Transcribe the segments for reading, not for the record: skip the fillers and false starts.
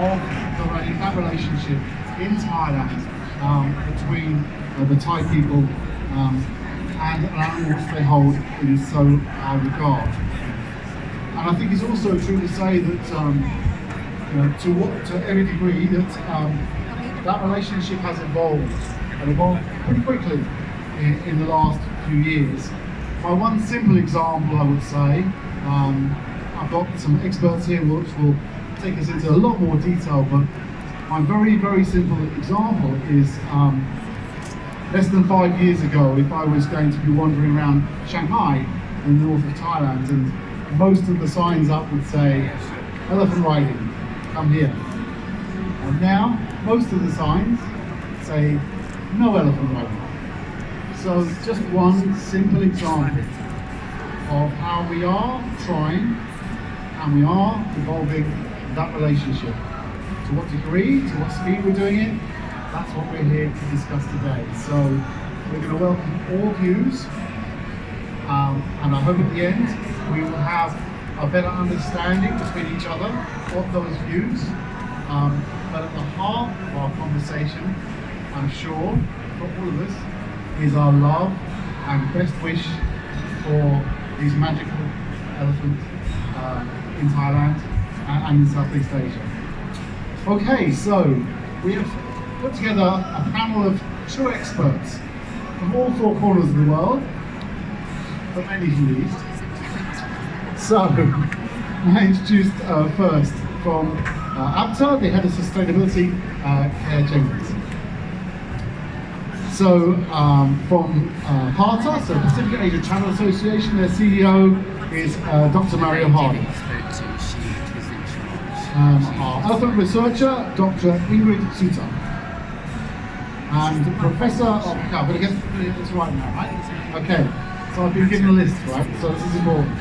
of that relationship in Thailand between the Thai people and animals they hold in so high regard. And I think it's also true to say that, to any degree, that that relationship has evolved and evolved pretty quickly in the last few years. By one simple example, I would say, I've got some experts here which will take us into a lot more detail, but my very, very simple example is less than 5 years ago, if I was going to be wandering around Shanghai in the north of Thailand, and most of the signs up would say, elephant riding, come here. And now, most of the signs say, no elephant riding. So just one simple example of how we are trying and we are evolving that relationship. To what degree, to what speed we're doing it, that's what we're here to discuss today. So we're going to welcome all views, and I hope at the end we will have a better understanding between each other of those views. But at the heart of our conversation, I'm sure, for all of us, is our love and best wish for these magical elephants in Thailand and in Southeast Asia. Okay, so we have put together a panel of true experts from all four corners of the world, but mainly from the East. So, I introduced first from APTA, the head of sustainability, Claire Jenkins. So, from PATA, so Pacific Asia Channel Association, their CEO is Dr. Mario Hardy. Our elephant researcher, Dr. Ingrid Suter. And Professor, I'm going to get it's right now, right? Okay, so I've been given a list, right? So this is important.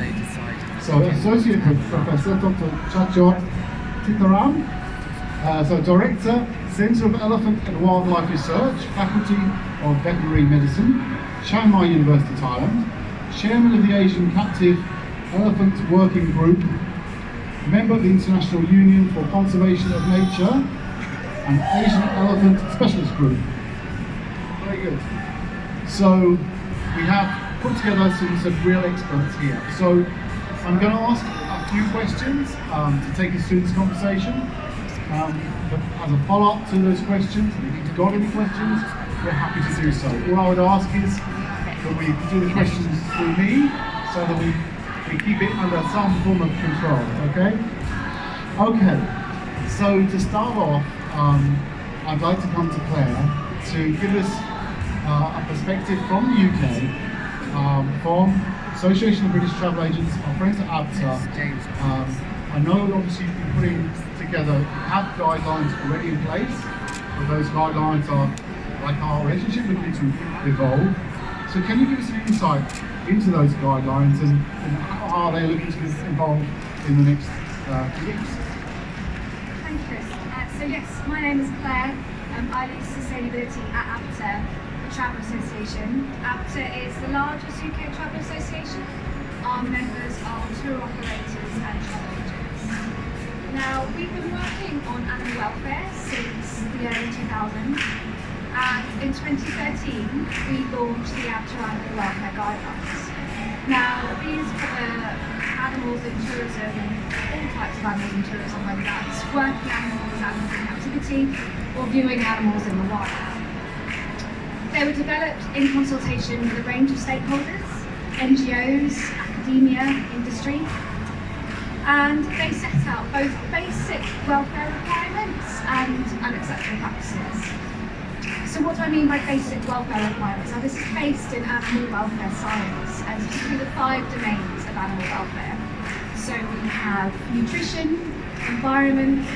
So Associate Professor, Dr. Chachot Titaram. So Director, Centre of Elephant and Wildlife Research, Faculty of Veterinary Medicine, Chiang Mai University, Thailand. Chairman of the Asian Captive Elephant Working Group, member of the International Union for Conservation of Nature, and Asian Elephant Specialist Group. Very good. So we have put together some real experts here. So I'm going to ask a few questions to take us through this conversation. But as a follow-up to those questions, if you've got any questions, we're happy to do so. All I would ask is that we do the questions through me so that we keep it under some form of control, okay? Okay, so to start off, I'd like to come to Claire to give us a perspective from the UK, from Association of British Travel Agents, our friends at APTA. I know obviously you've been putting together, have guidelines already in place, but those guidelines are like our relationship looking to evolve. So can you give us an insight into those guidelines and how are they looking to evolve in the next few weeks? Thank you, Chris. So yes, my name is Claire. I lead sustainability at APTA, the Travel Association. APTA is the largest UK travel association. Our members are tour operators and travel agents. Now, we've been working on animal welfare since the early 2000s, and in 2013 we launched the APTA Animal Welfare Guidelines. Now, these cover animals in tourism, all types of animals in tourism, whether that's working animals, animals in captivity, or viewing animals in the wild. They were developed in consultation with a range of stakeholders, NGOs, academia, industry, and they set out both basic welfare requirements and unacceptable practices. So what do I mean by basic welfare requirements? Now this is based in animal welfare science, and particularly the 5 domains of animal welfare. So we have nutrition, environment,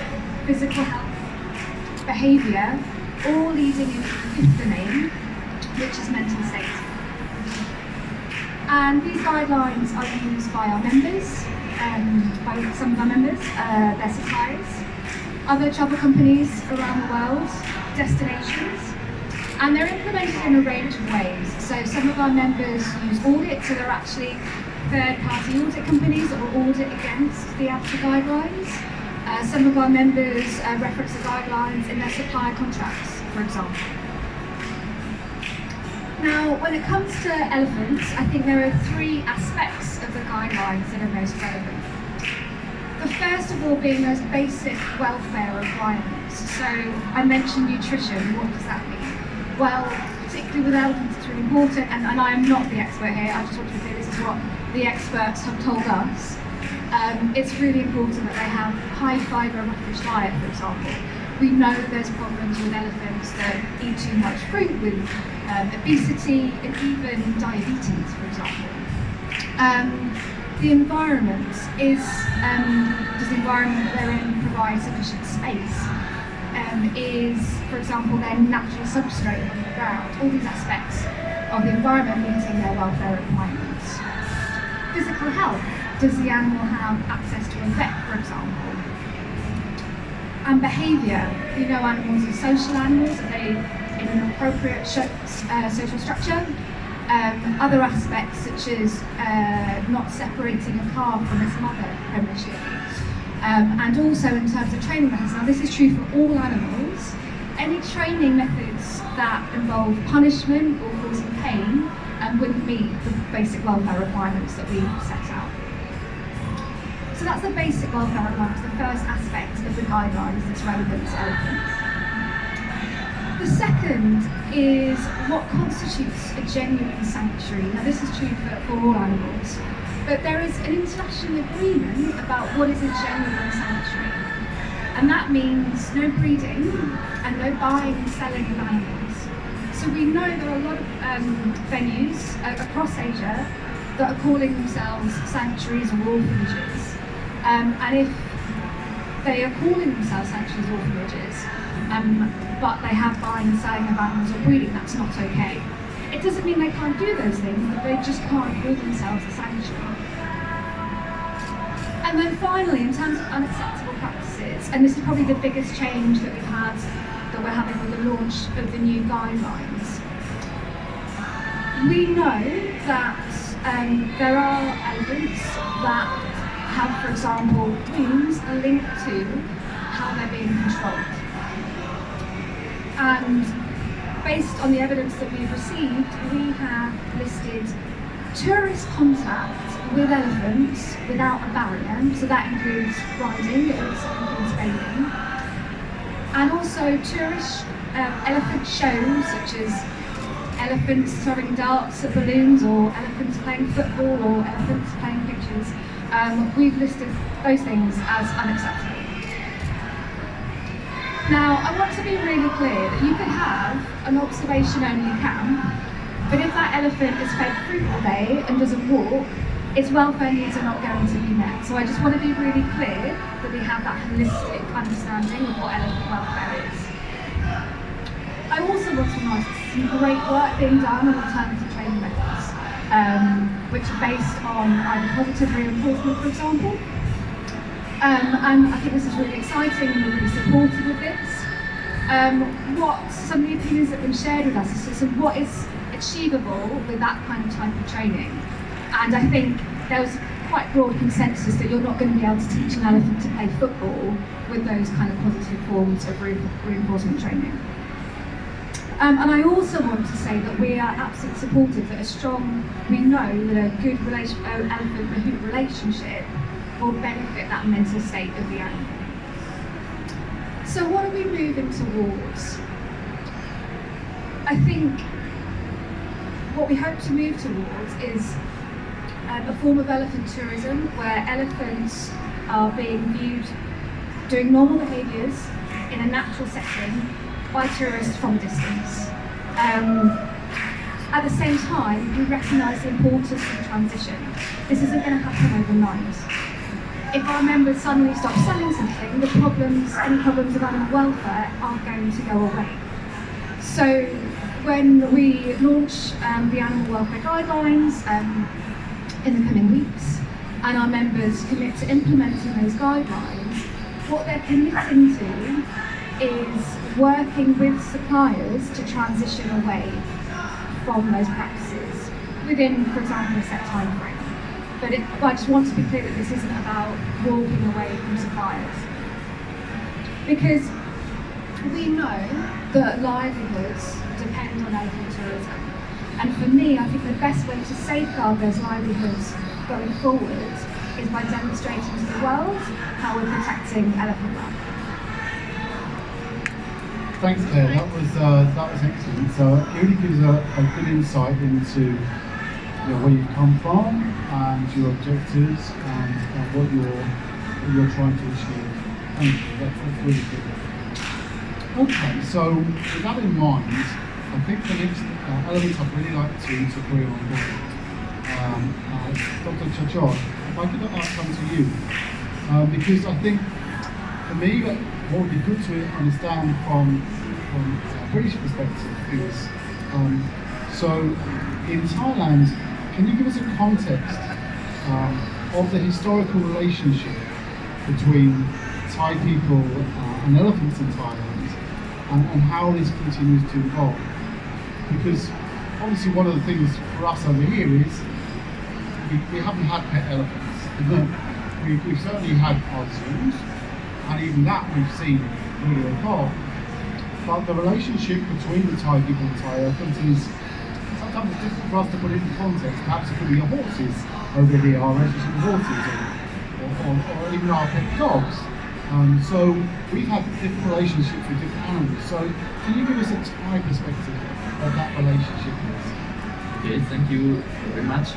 physical health, behaviour, all leading into the 5th domain, which is mental state. And these guidelines are used by our members, by some of our members, their suppliers, other travel companies around the world, destinations, and they're implemented in a range of ways. So some of our members use audit, so they're actually third-party audit companies that will audit against the APTA guidelines. Some of our members reference the guidelines in their supplier contracts, for example. Now, when it comes to elephants, I think there are three aspects of the guidelines that are most relevant. The first of all being those basic welfare requirements. So I mentioned nutrition, what does that mean? Well, particularly with elephants, it's really important, and I am not the expert here, I just want to be clear, this is what the experts have told us. It's really important that they have high fibre rich diet, for example. We know that there's problems with elephants that eat too much fruit, with obesity and even diabetes, for example. The environment does the environment they're in provide sufficient space? Is, for example, their natural substrate on the ground? All these aspects of the environment meeting their welfare requirements. Physical health. Does the animal have access to a vet, for example? And behaviour. We know animals are social animals. Are they in an appropriate social structure? Other aspects such as not separating a calf from its mother prematurely. And also in terms of training methods. Now this is true for all animals. Any training methods that involve punishment or causing pain wouldn't meet the basic welfare requirements that we set out. So that's the basic welfare requirements, the first aspect of the guidelines that's relevant to elephants. The second is what constitutes a genuine sanctuary. Now this is true for all animals, but there is an international agreement about what is a genuine sanctuary. And that means no breeding and no buying and selling of animals. So we know there are a lot of venues across Asia that are calling themselves sanctuaries or orphanages. And if they are calling themselves sanctuaries or orphanages, but they have buying and selling of animals or breeding, that's not okay. It doesn't mean they can't do those things, but they just can't call themselves a sanctuary. And then finally, in terms of unacceptable practices, and this is probably the biggest change that we're having with the launch of the new guidelines. We know that there are elephants that have, for example, wounds linked to how they're being controlled. And based on the evidence that we've received, we have listed tourist contact with elephants without a barrier, so that includes riding, it also includes bathing, and also tourist elephant shows such as elephants throwing darts at balloons, or elephants playing football, or elephants playing pictures. We've listed those things as unacceptable. Now, I want to be really clear that you could have an observation-only camp, but if that elephant is fed fruit all day and doesn't walk, its welfare needs are not going to be met. So I just want to be really clear that we have that holistic understanding of what elephant welfare is. I also want to note some great work being done on alternative training methods, which are based on either positive reinforcement, for example. And I think this is really exciting, and we're really supportive of this. What some of the opinions that have been shared with us is what is achievable with that kind of type of training. And I think there was quite broad consensus that you're not going to be able to teach an elephant to play football with those kind of positive forms of reinforcement training. And I also want to say that we are absolutely supportive that we know that a good elephant-mahout relationship will benefit that mental state of the animal. So what are we moving towards? I think what we hope to move towards is a form of elephant tourism where elephants are being viewed doing normal behaviours in a natural setting by tourists from a distance. At the same time, we recognise the importance of transition. This isn't going to happen overnight. If our members suddenly stop selling something, any problems of animal welfare aren't going to go away. So when we launch the animal welfare guidelines in the coming weeks, and our members commit to implementing those guidelines, what they're committing to is working with suppliers to transition away from those practices within, for example, a set time frame. But I just want to be clear that this isn't about walking away from suppliers. because we know that livelihoods depend on elephant tourism. And for me, I think the best way to safeguard those livelihoods going forward is by demonstrating to the world how we're protecting elephant life. Thanks, Claire. That was excellent. So it really gives a good insight into where you've come from and your objectives and what you're trying to achieve. Thank you. That's really good. Okay, so with that in mind, I think the next element I'd really like to bring on board, Dr. Chachor, if I could come to you, because I think for me what would be good to understand from a British perspective is, so in Thailand, can you give us a context of the historical relationship between Thai people and elephants in Thailand, and how this continues to evolve? Because obviously one of the things for us over here is we haven't had pet elephants. We've certainly had our zoos, and even that we've seen really evolve. But the relationship between the Thai people and Thai elephants is sometimes it's difficult for us to put it in context. Perhaps it could be our horses over here, our relationship with horses, or even our pet dogs. So we've had different relationships with different animals. So can you give us a Thai perspective of that relationship, please? Okay, thank you very much.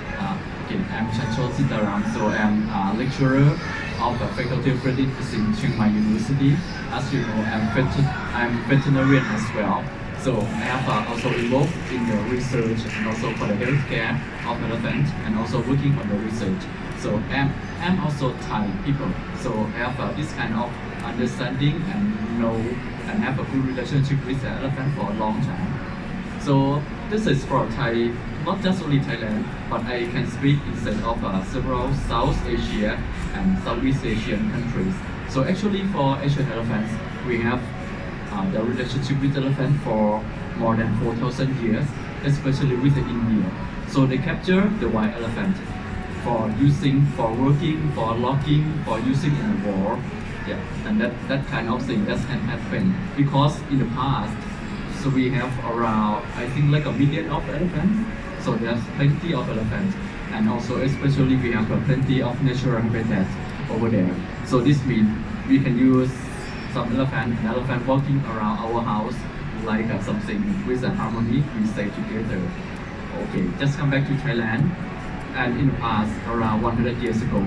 Again, I'm Chachor Sitaram, so I'm a lecturer of the Faculty of Physics in Chiang Mai University. As you know, I'm veterinarian as well. So I have also involved in the research and also for the healthcare of elephants and also working on the research. So I'm also Thai people. So I have this kind of understanding and know and have a good relationship with the elephant for a long time. So this is for Thai, not just only Thailand, but I can speak instead of several South Asia and Southeast Asian countries. So actually for Asian elephants, we have the relationship with elephant for more than 4,000 years, especially with India. So they capture the wild elephant for using, for working, for logging, for using in the war. Yeah, and that kind of thing that can happen because in the past, so we have around, I think like 1 million of elephants. So there's plenty of elephants, and also especially we have plenty of natural habitat over there. So this means we can use some an elephant walking around our house like something with a harmony, we stay together. Okay, just come back to Thailand. And in the past, around 100 years ago,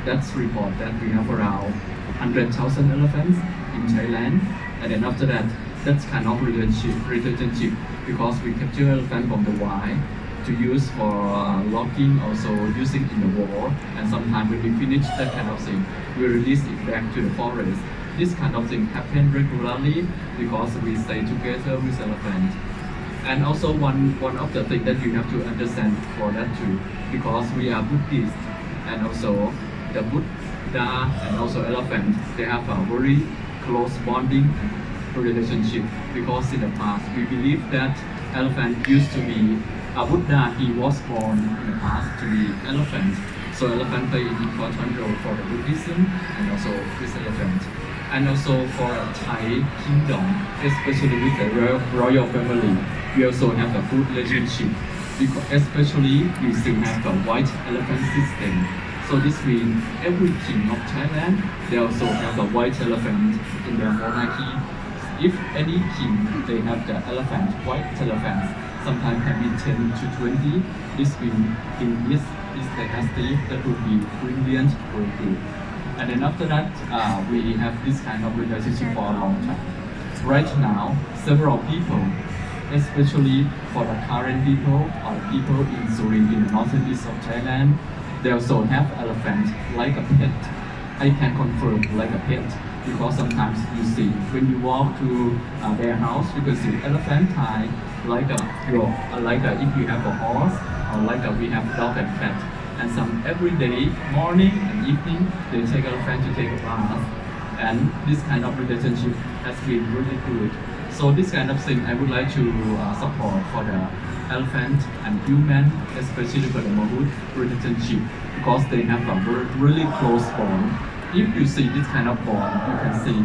that's report that we have around 100,000 elephants in Thailand. And then after that, that's kind of relationship because we capture elephant from the wild to use for logging, also using in the war. And sometimes when we finish that kind of thing, we release it back to the forest. This kind of thing happen regularly because we stay together with elephant. And also one of the things that you have to understand for that too, because we are Buddhist, and also the Buddha and also elephant, they have a very close bonding relationship because in the past we believe that elephant used to be a Buddha. He was born in the past to be elephant. So elephant play an important role for the Buddhism and also with elephant. And also for a Thai kingdom, especially with the royal family, we also have a good relationship. Because especially we still have the white elephant system. So this means every king of Thailand, they also have a white elephant in their monarchy. If any king, they have the elephant, white elephants, sometimes can be 10 to 20. This means in this dynasty, that would be brilliant, very good. And then after that, we have this kind of relationship for a long time. Right now, several people, especially for the current people or people in Surin in the northern east of Thailand, they also have elephant like a pet. I can confirm like a pet because sometimes you see when you walk to their house, you can see elephant tie like if you have a horse or like we have dog and cat. And some every day, morning and evening, they take elephant to take a bath. And this kind of relationship has been really good. So this kind of thing I would like to support for the elephant and human, especially for the mammut relationship, because they have a really close bond. If you see this kind of bond, you can see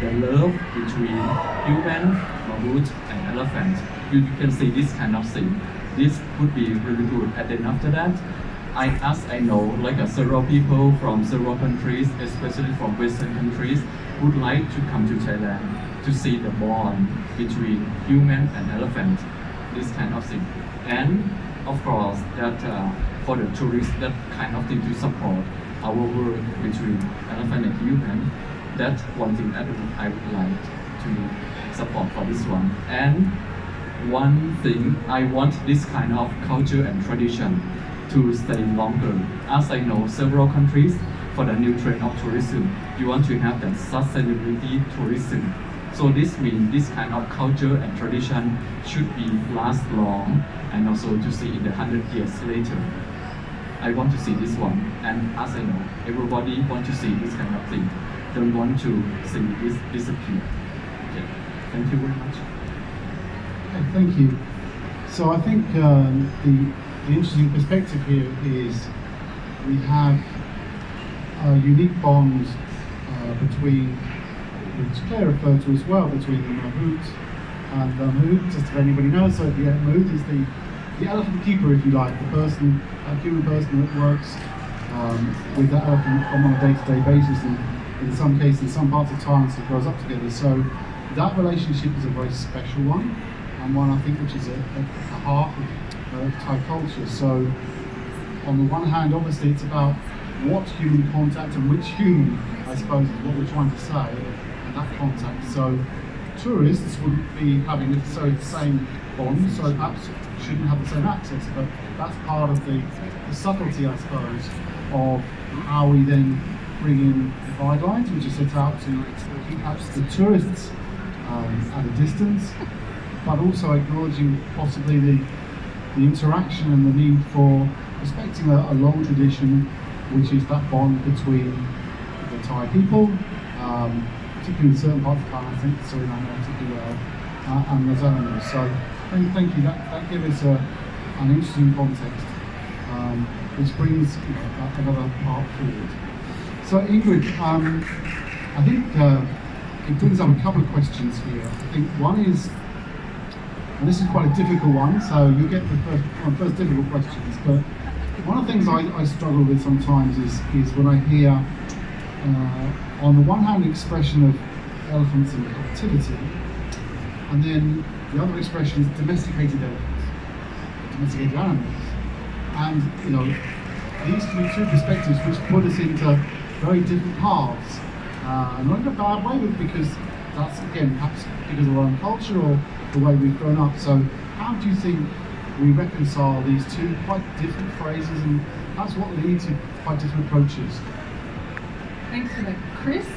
the love between human, mammoth, and elephant. You can see this kind of thing. This would be really good. And then after that, I know several people from several countries, especially from Western countries, would like to come to Thailand to see the bond between human and elephant. This kind of thing. And of course, that for the tourists, that kind of thing to support our work between elephant and human. That's one thing I would like to support for this one. And one thing, I want this kind of culture and tradition to stay longer. As I know, several countries, for the new trend of tourism, you want to have that sustainability tourism. So this means this kind of culture and tradition should be last long, and also to see in the 100 years later. I want to see this one, and as I know, everybody want to see this kind of thing. Don't want to see this disappear. Okay. Thank you very much. Okay, thank you. So I think the interesting perspective here is we have a unique bond between, which Claire referred to as well, between the mahout and the mahout. Just if anybody knows, so the mahout is the elephant keeper, if you like, the person, a human person that works with that elephant on a day-to-day basis, and in some cases, some parts of Thailand, it grows up together. So that relationship is a very special one, and one I think which is at the heart of Thai culture. So on the one hand, obviously it's about what human contact and which human, I suppose, is what we're trying to say, and that contact. So tourists wouldn't be having necessarily the same bond, so perhaps shouldn't have the same access, but that's part of the subtlety, I suppose, of how we then bring in the guidelines, which are set out to keep perhaps the tourists at a distance, but also acknowledging possibly the interaction and the need for respecting a long tradition, which is that bond between the Thai people, particularly in certain parts of Thailand, I think Suriname particularly well, and those animals. So thank you, that gives us an interesting context, which brings another part forward. So Ingrid, I think it brings up a couple of questions here. I think one is, and this is quite a difficult one, so you'll get the first difficult questions, but one of the things I struggle with sometimes is when I hear, on the one hand, the expression of elephants in captivity, and then the other expression is domesticated elephants, domesticated animals. And, these can be two perspectives which put us into very different paths. Not in a bad way, but because that's, again, perhaps because of our own culture or the way we've grown up. So how do you think we reconcile these two quite different phrases, and that's what leads to quite different approaches? Thanks for that, Chris.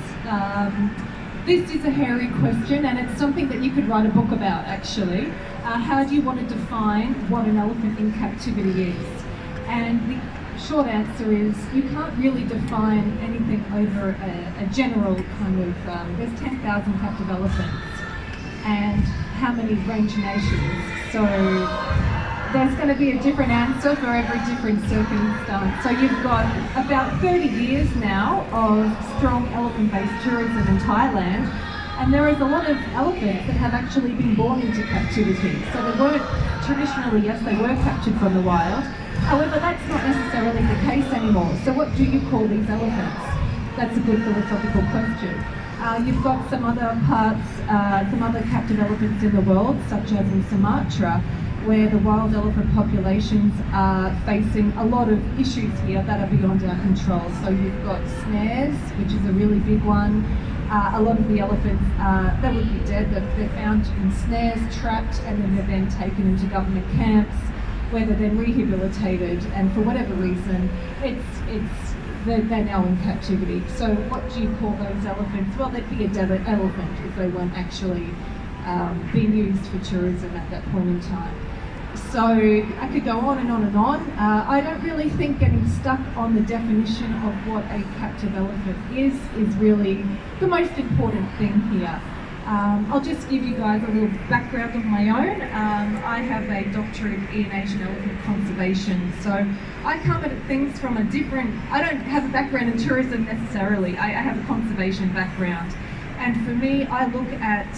This is a hairy question, and it's something that you could write a book about, actually. How do you want to define what an elephant in captivity is? And the short answer is you can't really define anything over a general kind of, there's 10,000 captive elephants, and how many range nations? So there's going to be a different answer for every different circumstance. So you've got about 30 years now of strong elephant-based tourism in Thailand, and there is a lot of elephants that have actually been born into captivity. So they weren't traditionally, yes, they were captured from the wild. However, that's not necessarily the case anymore. So what do you call these elephants? That's a good philosophical question. You've got some other parts, some other captive elephants in the world, such as in Sumatra, where the wild elephant populations are facing a lot of issues here that are beyond our control. So you've got snares, which is a really big one. A lot of the elephants, they would be dead, they're found in snares, trapped, and then they're then taken into government camps, where they're then rehabilitated, and for whatever reason, they're now in captivity. So what do you call those elephants? Well, they'd be a dead elephant if they weren't actually being used for tourism at that point in time. So I could go on and on and on. I don't really think getting stuck on the definition of what a captive elephant is really the most important thing here. I'll just give you guys a little background of my own. I have a doctorate in Asian elephant conservation, so I come at things from a different, I don't have a background in tourism necessarily, I have a conservation background. And for me, I look at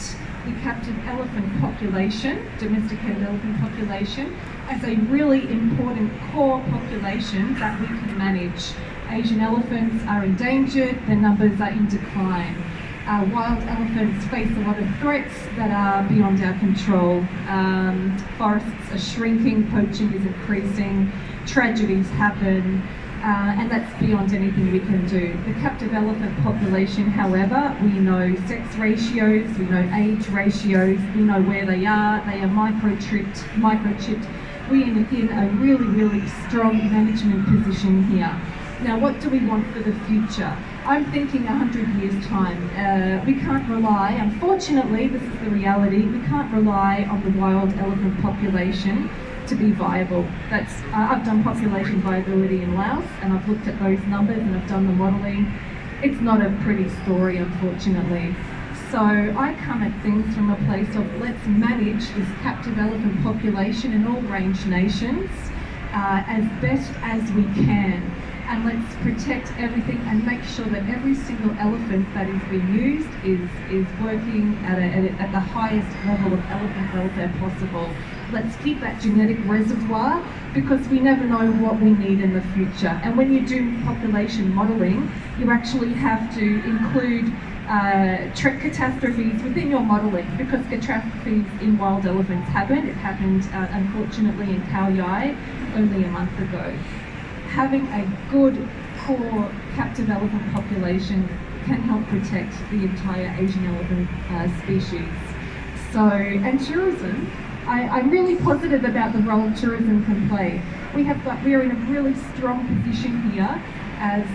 the captive elephant population, domesticated elephant population, as a really important core population that we can manage. Asian elephants are endangered, their numbers are in decline. Wild elephants face a lot of threats that are beyond our control. Forests are shrinking, poaching is increasing, tragedies happen, and that's beyond anything we can do. The captive elephant population, however, we know sex ratios, we know age ratios, we know where they are microchipped. We're in a really, really strong management position here. Now, what do we want for the future? I'm thinking 100 years' time. We can't rely, unfortunately, this is the reality, we can't rely on the wild elephant population to be viable. I've done population viability in Laos, and I've looked at those numbers and I've done the modelling. It's not a pretty story, unfortunately. So I come at things from a place of let's manage this captive elephant population in all range nations as best as we can. And let's protect everything and make sure that every single elephant that is being used is working at the highest level of elephant welfare possible. Let's keep that genetic reservoir because we never know what we need in the future. And when you do population modelling, you actually have to include catastrophes within your modelling because catastrophes in wild elephants happen. It happened unfortunately in Khao Yai only a month ago. Having a good core captive elephant population can help protect the entire Asian elephant species. So, and tourism, I'm really positive about the role tourism can play. We're in a really strong position here as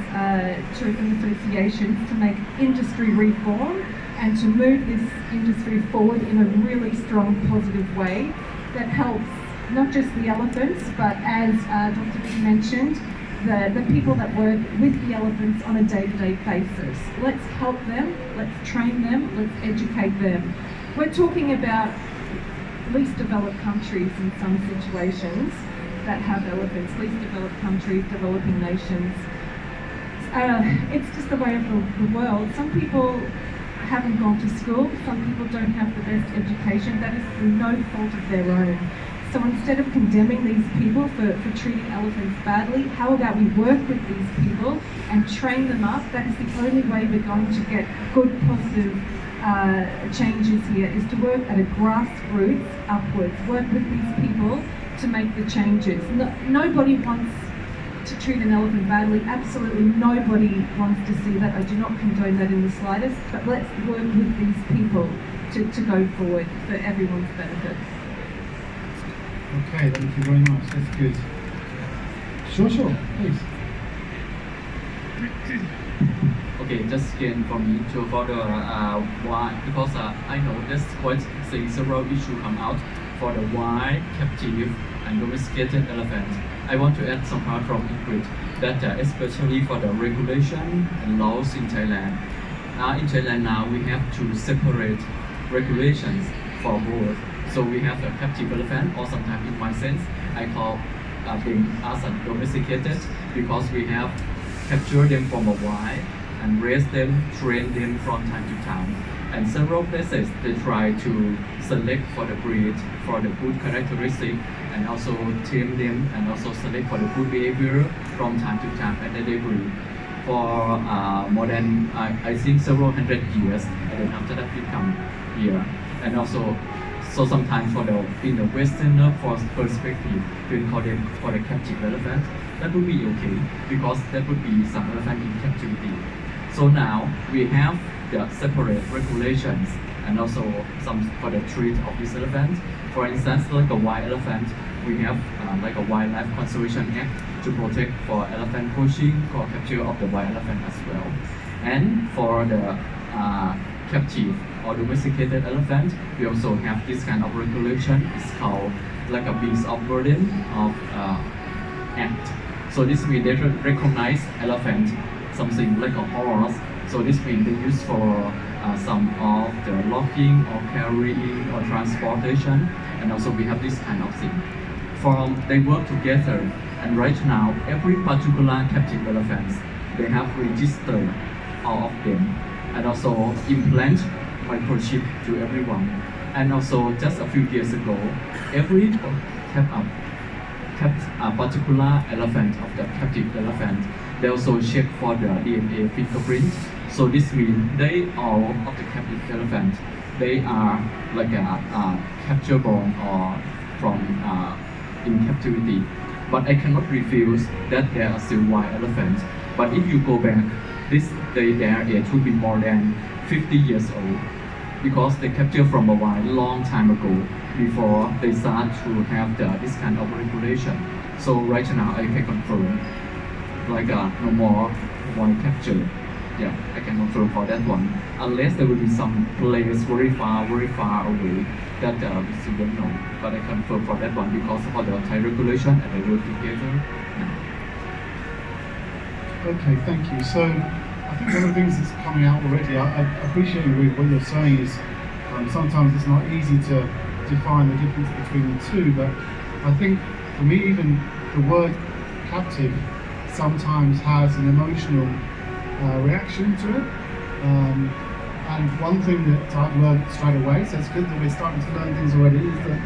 tourism associations to make industry reform and to move this industry forward in a really strong, positive way that helps not just the elephants, but as Dr. Vic mentioned, the people that work with the elephants on a day-to-day basis. Let's help them, let's train them, let's educate them. We're talking about least developed countries in some situations that have elephants, least developed countries, developing nations. It's just the way of the world. Some people haven't gone to school, some people don't have the best education. That is through no fault of their own. So instead of condemning these people for treating elephants badly, how about we work with these people and train them up? That is the only way we're going to get good, positive changes here, is to work at a grassroots upwards, work with these people to make the changes. Nobody wants to treat an elephant badly, absolutely nobody wants to see that. I do not condone that in the slightest, but let's work with these people to go forward for everyone's benefit. Okay, thank you very much. That's good. Sure, please. Okay, just again for me to further why, because I know there's quite several issues come out for the wild, captive and domesticated elephant. I want to add some part from Ingrid that especially for the regulation and laws in Thailand. In Thailand now we have to separate regulations for both. So we have a captive elephant, or sometimes in my sense, I call them as a domesticated, because we have captured them from a wild and raise them, train them from time to time. And several places they try to select for the breed, for the good characteristic, and also tame them, and also select for the good behavior from time to time, and then they breed for more than I think several hundred years, and then after that we come here. And also, so sometimes in the Western perspective, we call them for the captive elephant. That would be okay, because that would be some elephant in captivity. So now we have the separate regulations and also some for the treat of this elephant. For instance, like a wild elephant, we have like a Wildlife Conservation Act to protect for elephant poaching or capture of the wild elephant as well. And for the captive or domesticated elephant, we also have this kind of regulation. It's called like a beast of burden of act. So this means they recognize elephant something like a horse. So this means they use for some of the logging or carrying or transportation, and also we have this kind of thing. They work together, and right now every particular captive elephants, they have registered all of them and also implant microchip to everyone. And also just a few years ago, every kept a particular elephant of the captive elephant. They also check for the DNA fingerprint. So this means they all of the captive elephant, they are like a capture born or from in captivity. But I cannot refuse that they are still wild elephants. But if you go back, their age would be more than 50 years old, because they captured from a wild long time ago before they start to have this kind of regulation. So right now I can confirm like no more wild capture. Yeah, I can confirm for that one. Unless there will be some place very far away that we still don't know. But I confirm for that one because of the Thai regulation and they work together. Okay, thank you. So I think one of the things that's coming out already, I appreciate what you're saying is sometimes it's not easy to define the difference between the two, but I think for me even the word captive sometimes has an emotional reaction to it. And one thing that I've learned straight away, so it's good that we're starting to learn things already, is that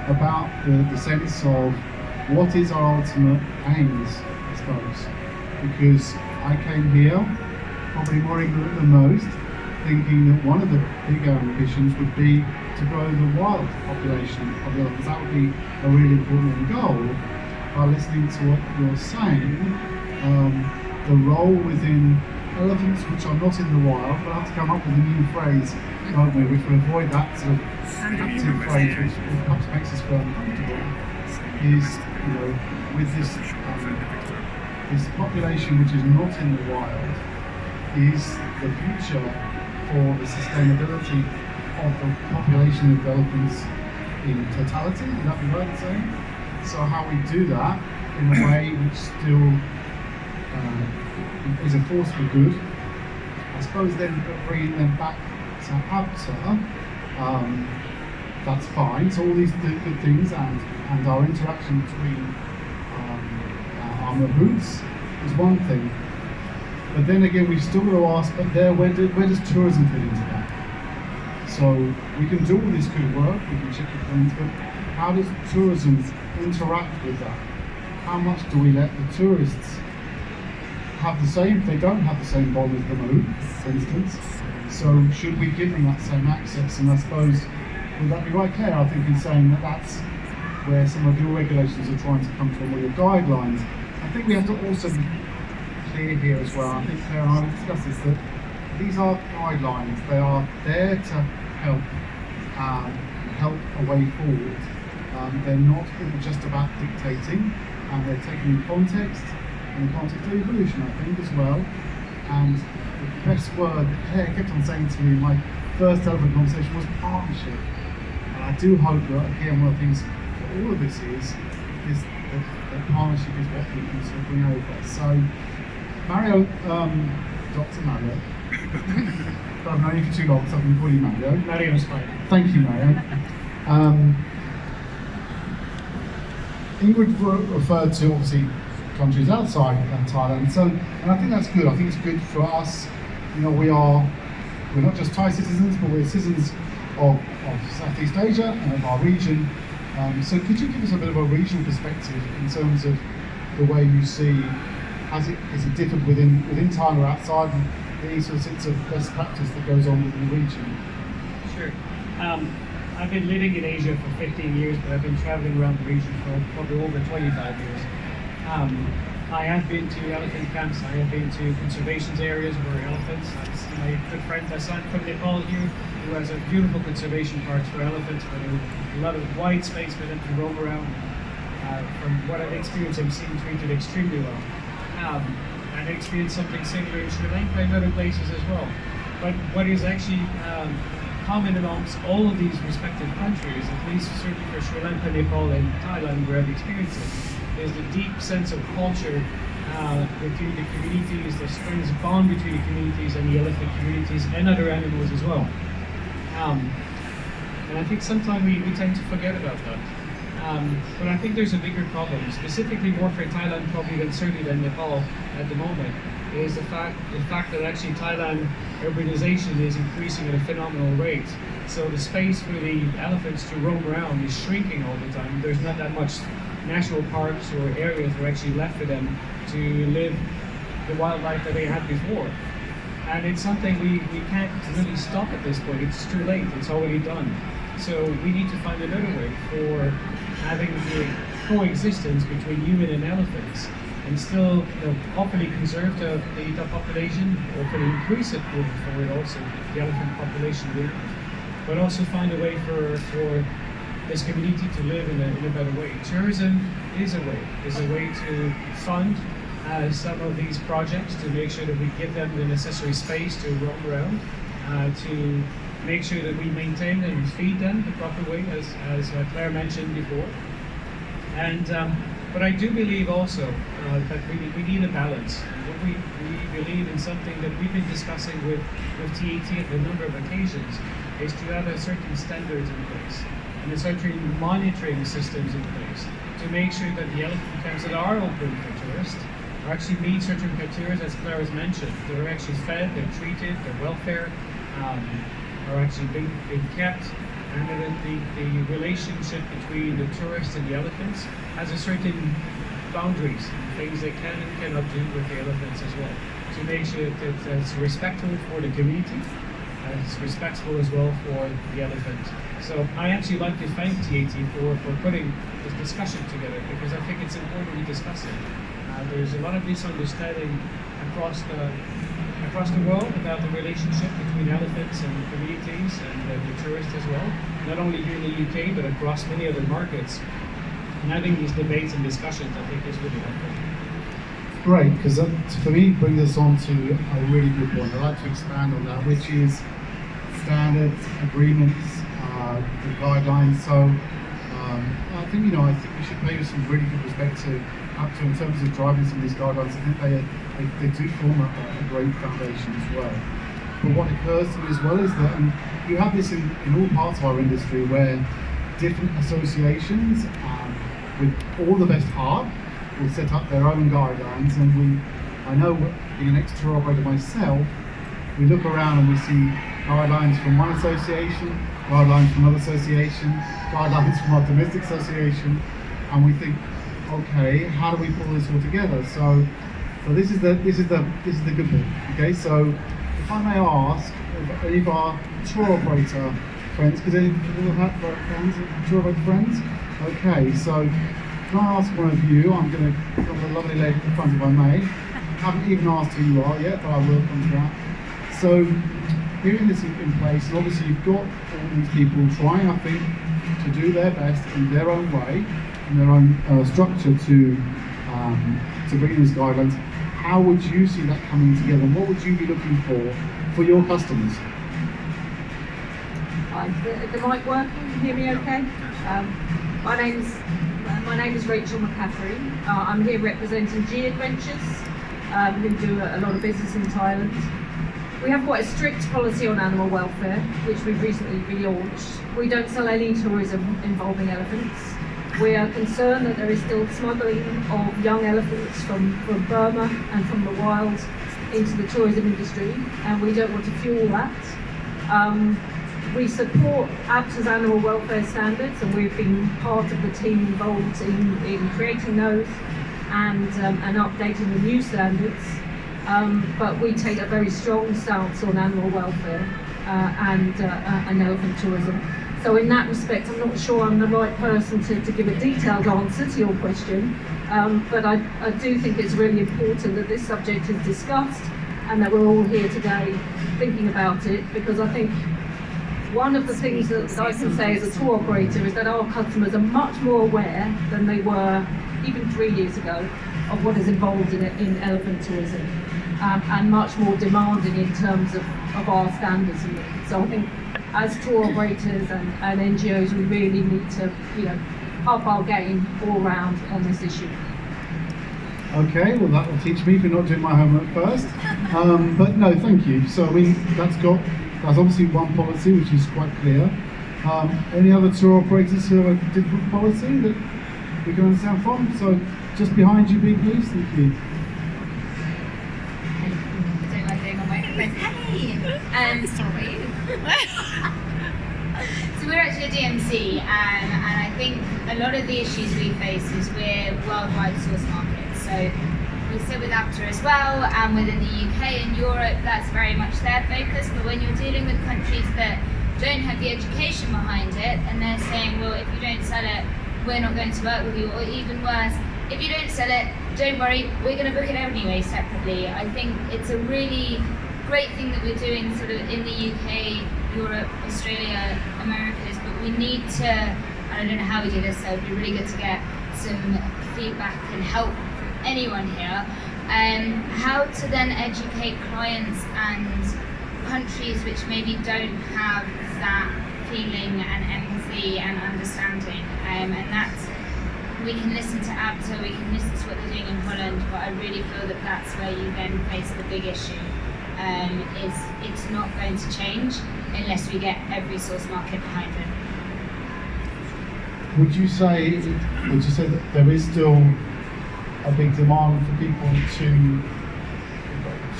about the sense of what is our ultimate aims, I suppose. Because I came here, probably more ignorant than most, thinking that one of the bigger ambitions would be to grow the wild population of the elephants. That would be a really important goal. By listening to what you're saying, the role within elephants which are not in the wild, we'll have to come up with a new phrase, won't we, which will avoid that sort of active phrase which perhaps makes us feel uncomfortable, is, you know, with this this population which is not in the wild is the future for the sustainability of the population of elephants in totality. Would that be right in saying? So how we do that in a way which still is a force for good. I suppose then bringing them back to ABTA, that's fine. So all these good things and our interaction between our mahouts is one thing. But then again, we've still got to ask, but there, where does tourism fit into that? So we can do all this good work, we can check the points, but how does tourism interact with that? How much do we let the tourists have the same, they don't have the same bond as the mahout, for instance. So should we give them that same access? And I suppose, would that be right, Claire, I think, in saying that that's where some of your regulations are trying to come from, or your guidelines. I think we have to also be clear here as well. I think, Claire and I will discuss this, that these are guidelines. They are there to help a way forward. They're not all just about dictating, and they're taken in context, in the context of evolution, I think, as well. And the best word that Claire kept on saying to me in my first elephant conversation was partnership. And I do hope that, again, one of the things for all of this is that partnership is what we can sort of bring over. So, Mario, Dr. Mario, I've known you for too long, so I can call you Mario. Mario's fine. Thank you, Mario. Ingrid referred to, obviously, countries outside Thailand, so, and I think that's good. I think it's good for us. You know, we're not just Thai citizens, but we're citizens of Southeast Asia and of our region. So could you give us a bit of a regional perspective in terms of the way you see, is it different within Thailand or outside, the sort of sense of best practice that goes on within the region? Sure. I've been living in Asia for 15 years, but I've been traveling around the region for probably over 25 years. I have been to elephant camps, I have been to conservation areas where elephants, my good friend Hassan from Nepal here, who has a beautiful conservation parks for elephants, where there's a lot of wide space for them to roam around. From what I've experienced, I'm seeing treated extremely well. I've experienced something similar in Sri Lanka and other places as well. But what is actually common amongst all of these respective countries, at least certainly for Sri Lanka, Nepal and Thailand, where I've experienced it, is the deep sense of culture between the communities, the strong bond between the communities and the elephant communities and other animals as well. And I think sometimes we tend to forget about that. But I think there's a bigger problem, specifically more for Thailand probably than certainly than Nepal at the moment, is the fact that actually Thailand urbanization is increasing at a phenomenal rate. So the space for the elephants to roam around is shrinking all the time. There's not that much national parks or areas that are actually left for them to live the wildlife that they had before. And it's something we can't really stop at this point. It's too late. It's already done. So we need to find another way for having the coexistence between human and elephants, and still, hopefully conserve the population, hopefully increase it moving forward also, the elephant population will, but also find a way for this community to live in a better way. Tourism is a way to fund some of these projects, to make sure that we give them the necessary space to roam around, to make sure that we maintain and feed them the proper way, as Claire mentioned before. And but I do believe also that we need a balance. We believe in something that we've been discussing with TAT at a number of occasions, is to have a certain standards in place and a certain monitoring systems in place to make sure that the elephant camps that are open for tourists are actually meet certain criteria, as Claire has mentioned. They're actually fed, they're treated, their welfare are actually being kept, and that the relationship between the tourists and the elephants has a certain boundaries, things they can and cannot do with the elephants as well, to make sure that it's respectful for the community and it's respectful as well for the elephant. So I actually like to thank TAT for putting this discussion together, because I think it's important we discuss it. There's a lot of misunderstanding across the world about the relationship between elephants and communities and the tourists as well, not only here in the UK but across many other markets. And having these debates and discussions, I think, is really helpful. Great, because for me, brings us on to a really good point. I'd like to expand on that, which is standards, agreements, the guidelines. So I think we should pay some really good respect to APTA in terms of driving some of these guidelines. I think they do form a great foundation as well. But what occurs to me as well is that, and you have this in all parts of our industry, where different associations with all the best heart will set up their own guidelines, and I know being an ex-tour operator myself, we look around and we see guidelines from one association, guidelines from another association, guidelines from our domestic association, and we think, okay, how do we pull this all together? So this is the good bit. Okay, so if I may ask, if any of our tour operator friends, because any people have friends, tour operator friends? Okay, so can I ask one of you? I'm going to come to the lovely lady at the front, if I may. I haven't even asked who you are yet, but I will come to that. So, hearing this in place, and obviously you've got all these people trying, I think, to do their best in their own way, in their own structure to bring these guidelines. How would you see that coming together, and what would you be looking for your customers? The mic working? Can you hear me okay? My name is Rachel McCaffrey. I'm here representing G Adventures, who do a lot of business in Thailand. We have quite a strict policy on animal welfare, which we've recently relaunched. We don't sell any tourism involving elephants. We are concerned that there is still smuggling of young elephants from Burma and from the wild into the tourism industry, and we don't want to fuel that. We support APTA's animal welfare standards, and we've been part of the team involved in creating those and updating the new standards. But we take a very strong stance on animal welfare and elephant tourism. So in that respect, I'm not sure I'm the right person to give a detailed answer to your question, but I do think it's really important that this subject is discussed and that we're all here today thinking about it, because I think one of the things that I can say as a tour operator is that our customers are much more aware than they were even 3 years ago of what is involved in elephant tourism, and much more demanding in terms of our standards. So I think as tour operators and NGOs, we really need to up our game all round on this issue. Okay, well that will teach me for not doing my homework first. But no, thank you. So I mean, that's obviously one policy which is quite clear. Any other tour operators who have a different policy that we can understand from? So just behind you, please. Thank you. Sorry. So we're actually a DMC, and I think a lot of the issues we face is we're worldwide source markets. So we sit with APTA as well, and within the UK and Europe, that's very much their focus. But when you're dealing with countries that don't have the education behind it, and they're saying, well, if you don't sell it, we're not going to work with you, or even worse, if you don't sell it, don't worry, we're going to book it anyway separately. I think it's a really great thing that we're doing sort of in the UK, Europe, Australia, Americas, but we need to, and I don't know how we do this, so it'd be really good to get some feedback and help from anyone here, how to then educate clients and countries which maybe don't have that feeling and empathy and understanding, and that's, we can listen to APTA, we can listen to what they're doing in Holland, but I really feel that that's where you then face the big issue. Is it's not going to change unless we get every source market behind it. Would you say that there is still a big demand for people to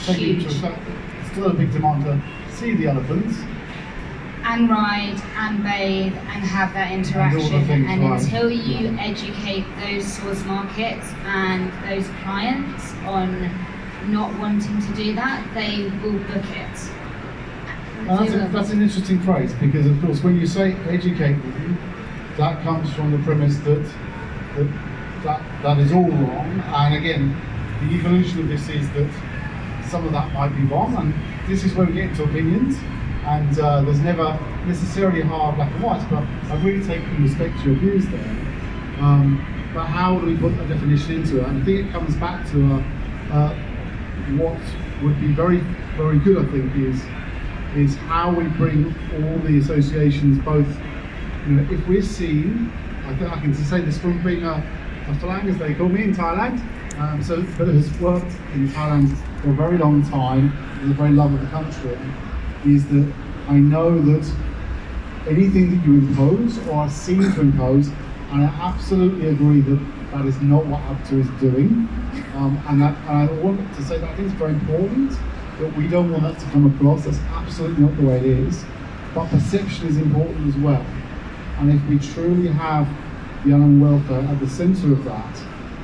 take it to effect? Still a big demand to see the elephants and ride and bathe and have that interaction, and until you educate those source markets and those clients on not wanting to do that, they will book it. That's an interesting phrase, because of course when you say educate them, that comes from the premise that is all wrong, and again the evolution of this is that some of that might be wrong, and this is where we get into opinions, and there's never necessarily hard black and white, but I really take and respect your views there. But how do we put a definition into it? And I think it comes back to what would be very, very good, I think, is how we bring all the associations, both, you know, if we're seen, I think I can say this from being a Falang, as they call me in Thailand, but has worked in Thailand for a very long time, with a very love of the country, is that I know that anything that you impose or are seen to impose, and I absolutely agree that that is not what APTA is doing, and I want to say that I think it's very important that we don't want that to come across. That's absolutely not the way it is, but perception is important as well, and if we truly have the animal welfare at the centre of that,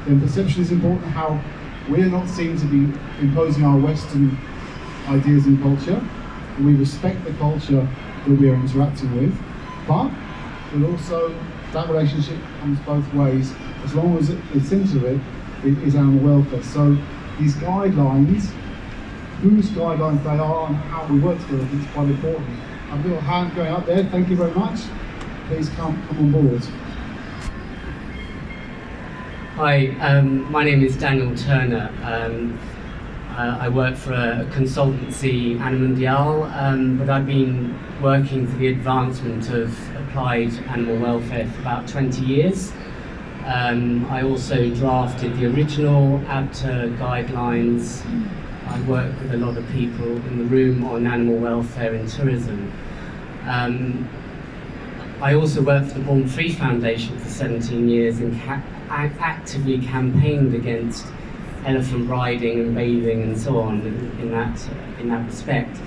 then perception is important. How we're not seen to be imposing our Western ideas and culture, and we respect the culture that we are interacting with, but also that relationship comes both ways, as long as the centre of it is animal welfare. So these guidelines, whose guidelines they are and how we work together, I think it's quite important. I've got a hand going up there, thank you very much. Please come on board. Hi, my name is Daniel Turner. I work for a consultancy, Animondial, but I've been working for the advancement of applied animal welfare for about 20 years. I also drafted the original APTA guidelines. I work with a lot of people in the room on animal welfare in tourism. I also worked for the Born Free Foundation for 17 years and actively campaigned against elephant riding and bathing and so on in that respect,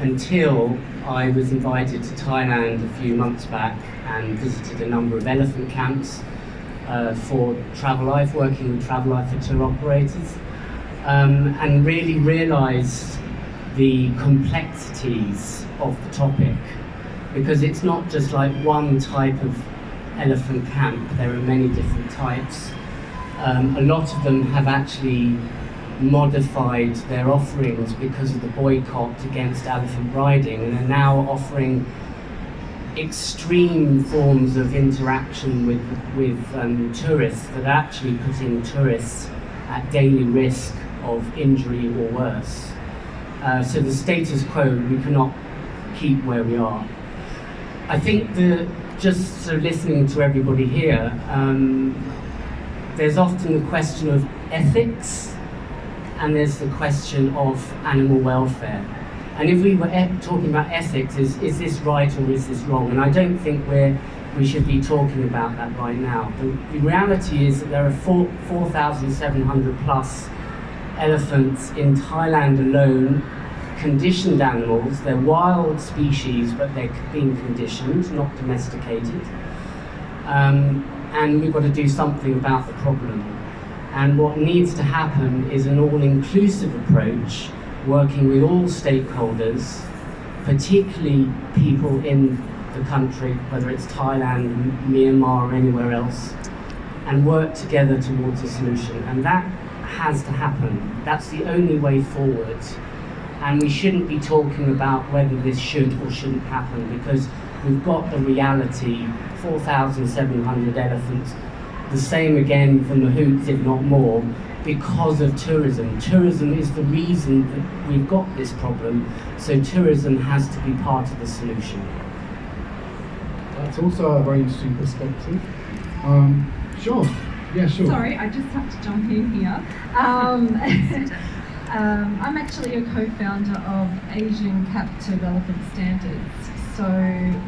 until I was invited to Thailand a few months back and visited a number of elephant camps for Travelife, working with Travelife for tour operators, and really realised the complexities of the topic, because it's not just like one type of elephant camp, there are many different types. A lot of them have actually modified their offerings because of the boycott against elephant riding, and are now offering extreme forms of interaction with tourists that are actually putting tourists at daily risk of injury or worse. So the status quo, we cannot keep where we are. I think just sort of listening to everybody here, there's often the question of ethics, and there's the question of animal welfare. And if we were talking about ethics, is this right or is this wrong? And I don't think we should be talking about that right now. The reality is that there are 4,700 plus elephants in Thailand alone, conditioned animals. They're wild species, but they're being conditioned, not domesticated. And we've got to do something about the problem. And what needs to happen is an all-inclusive approach, working with all stakeholders, particularly people in the country, whether it's Thailand, Myanmar, or anywhere else, and work together towards a solution. And that has to happen. That's the only way forward. And we shouldn't be talking about whether this should or shouldn't happen, because we've got the reality, 4,700 elephants, the same again for mahouts, if not more, because of tourism. Tourism is the reason that we've got this problem, so tourism has to be part of the solution. That's also a very interesting perspective. Sure. Yeah, sure. Sorry, I just have to jump in here. I'm actually a co-founder of Asian Captive Elephant Standards. So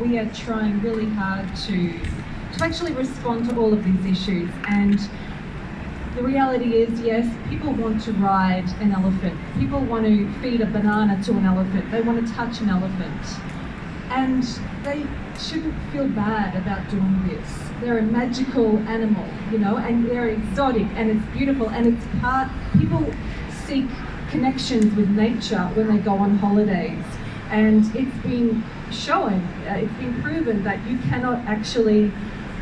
we are trying really hard to actually respond to all of these issues. And the reality is, yes, people want to ride an elephant. People want to feed a banana to an elephant. They want to touch an elephant. And they shouldn't feel bad about doing this. They're a magical animal, you know, and they're exotic and it's beautiful and it's part, people seek connections with nature when they go on holidays. And it's been shown, it's been proven that you cannot actually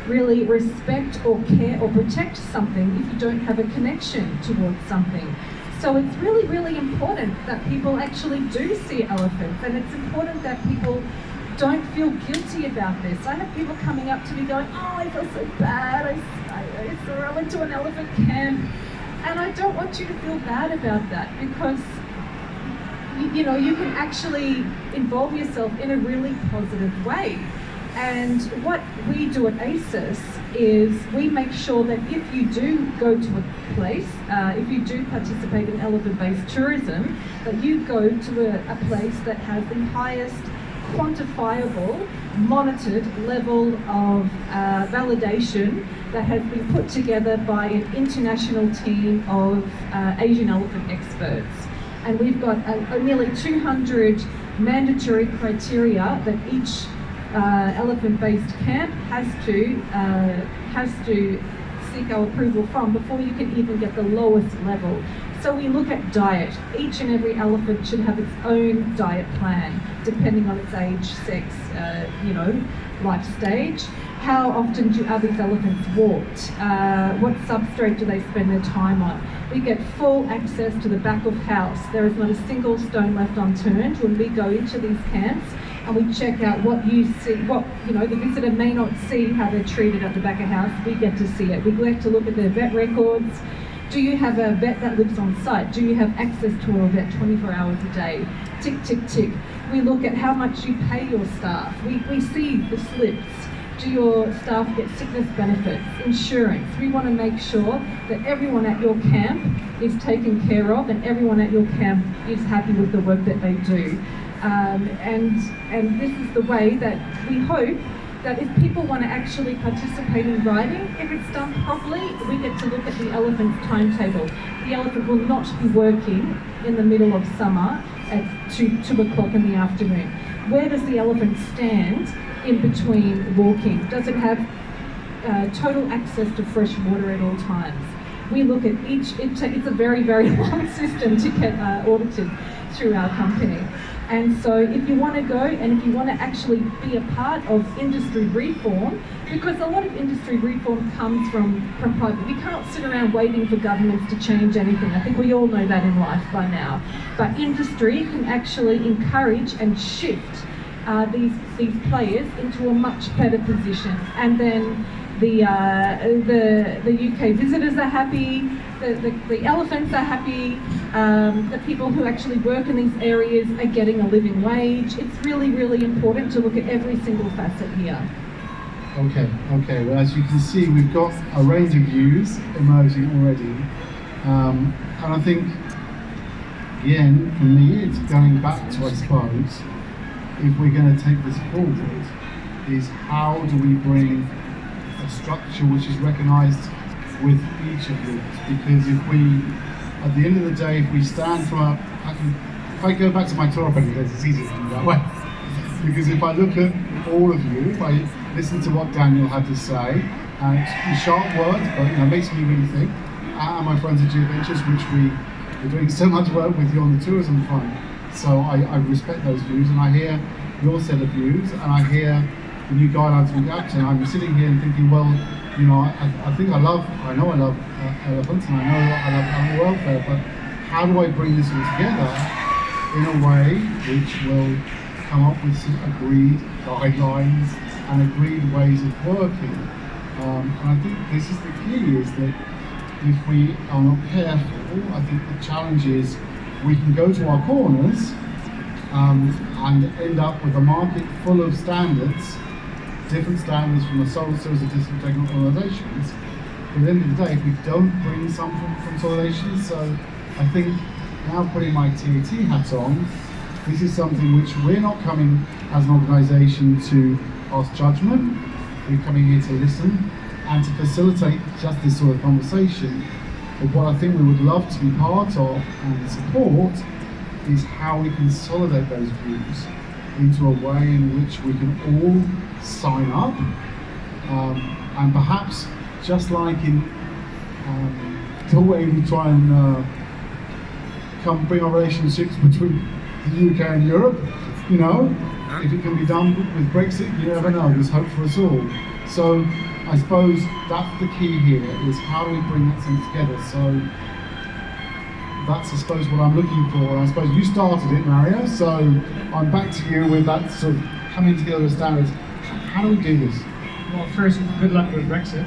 really respect or care or protect something if you don't have a connection towards something. So it's really, really important that people actually do see elephants, and it's important that people don't feel guilty about this. I have people coming up to me going, oh, I feel so bad, I went to an elephant camp. And I don't want you to feel bad about that, because you know, you can actually involve yourself in a really positive way. And what we do at ACES is we make sure that if you do go to a place, if you do participate in elephant-based tourism, that you go to a place that has the highest quantifiable, monitored level of validation that has been put together by an international team of Asian elephant experts. And we've got nearly 200 mandatory criteria that each elephant-based camp has to seek our approval from before you can even get the lowest level. So we look at diet. Each and every elephant should have its own diet plan, depending on its age, sex, you know, life stage. How often are these elephants walked? What substrate do they spend their time on? We get full access to the back of house. There is not a single stone left unturned when we go into these camps, and we check out what you see, what, you know, the visitor may not see how they're treated at the back of house. We get to see it. We get to look at their vet records. Do you have a vet that lives on site? Do you have access to a vet 24 hours a day? Tick, tick, tick. We look at how much you pay your staff. We see the slips. Do your staff get sickness benefits, insurance? We want to make sure that everyone at your camp is taken care of and everyone at your camp is happy with the work that they do. And this is the way that we hope that if people want to actually participate in riding, if it's done properly, we get to look at the elephant's timetable. The elephant will not be working in the middle of summer at 2 o'clock in the afternoon. Where does the elephant stand in between walking? Does it have total access to fresh water at all times? We look at each, it's a very, very long system to get audited through our company. And so if you want to go and if you want to actually be a part of industry reform, because a lot of industry reform comes from private. We can't sit around waiting for governments to change anything. I think we all know that in life by now. But industry can actually encourage and shift these players into a much better position. And then the UK visitors are happy, the elephants are happy, the people who actually work in these areas are getting a living wage. It's really, really important to look at every single facet here. Okay. Well, as you can see, we've got a range of views emerging already. And I think, again, for me, it's going back to, I suppose, if we're going to take this forward, is how do we bring a structure which is recognised with each of these? Because if we, at the end of the day, if we stand from if I go back to my tour opening days, it's easy to do that way. Because if I look at all of you, if I listen to what Daniel had to say, sharp words, but it makes me really think. And my friends at Geoventures, which we're doing so much work with you on the tourism front. So I respect those views, and I hear your set of views, and I hear the new guidelines from GAPTA, and I'm sitting here and thinking, well, I think I love elephants, and I know I love animal welfare, but how do I bring this all together in a way which will come up with some agreed guidelines and agreed ways of working? And I think this is the key, is that if we are not careful, I think the challenge is we can go to our corners and end up with a market full of standards, different standards from a sole series of different technical organisations. But at the end of the day, if we don't bring some consolidation, so I think now putting my TAT hat on, this is something which we're not coming as an organisation to ask judgment, we're coming here to listen and to facilitate just this sort of conversation. But what I think we would love to be part of and support is how we consolidate those views into a way in which we can all sign up, and perhaps just like in the way we try and bring our relationships between the UK and Europe, if it can be done with Brexit, you never know, there's hope for us all. So I suppose that's the key here, is how do we bring that thing together? So that's, I suppose, what I'm looking for. And I suppose you started it, Mario, so I'm back to you with that sort of coming together of standards. How do we do this? Well, first, good luck with Brexit.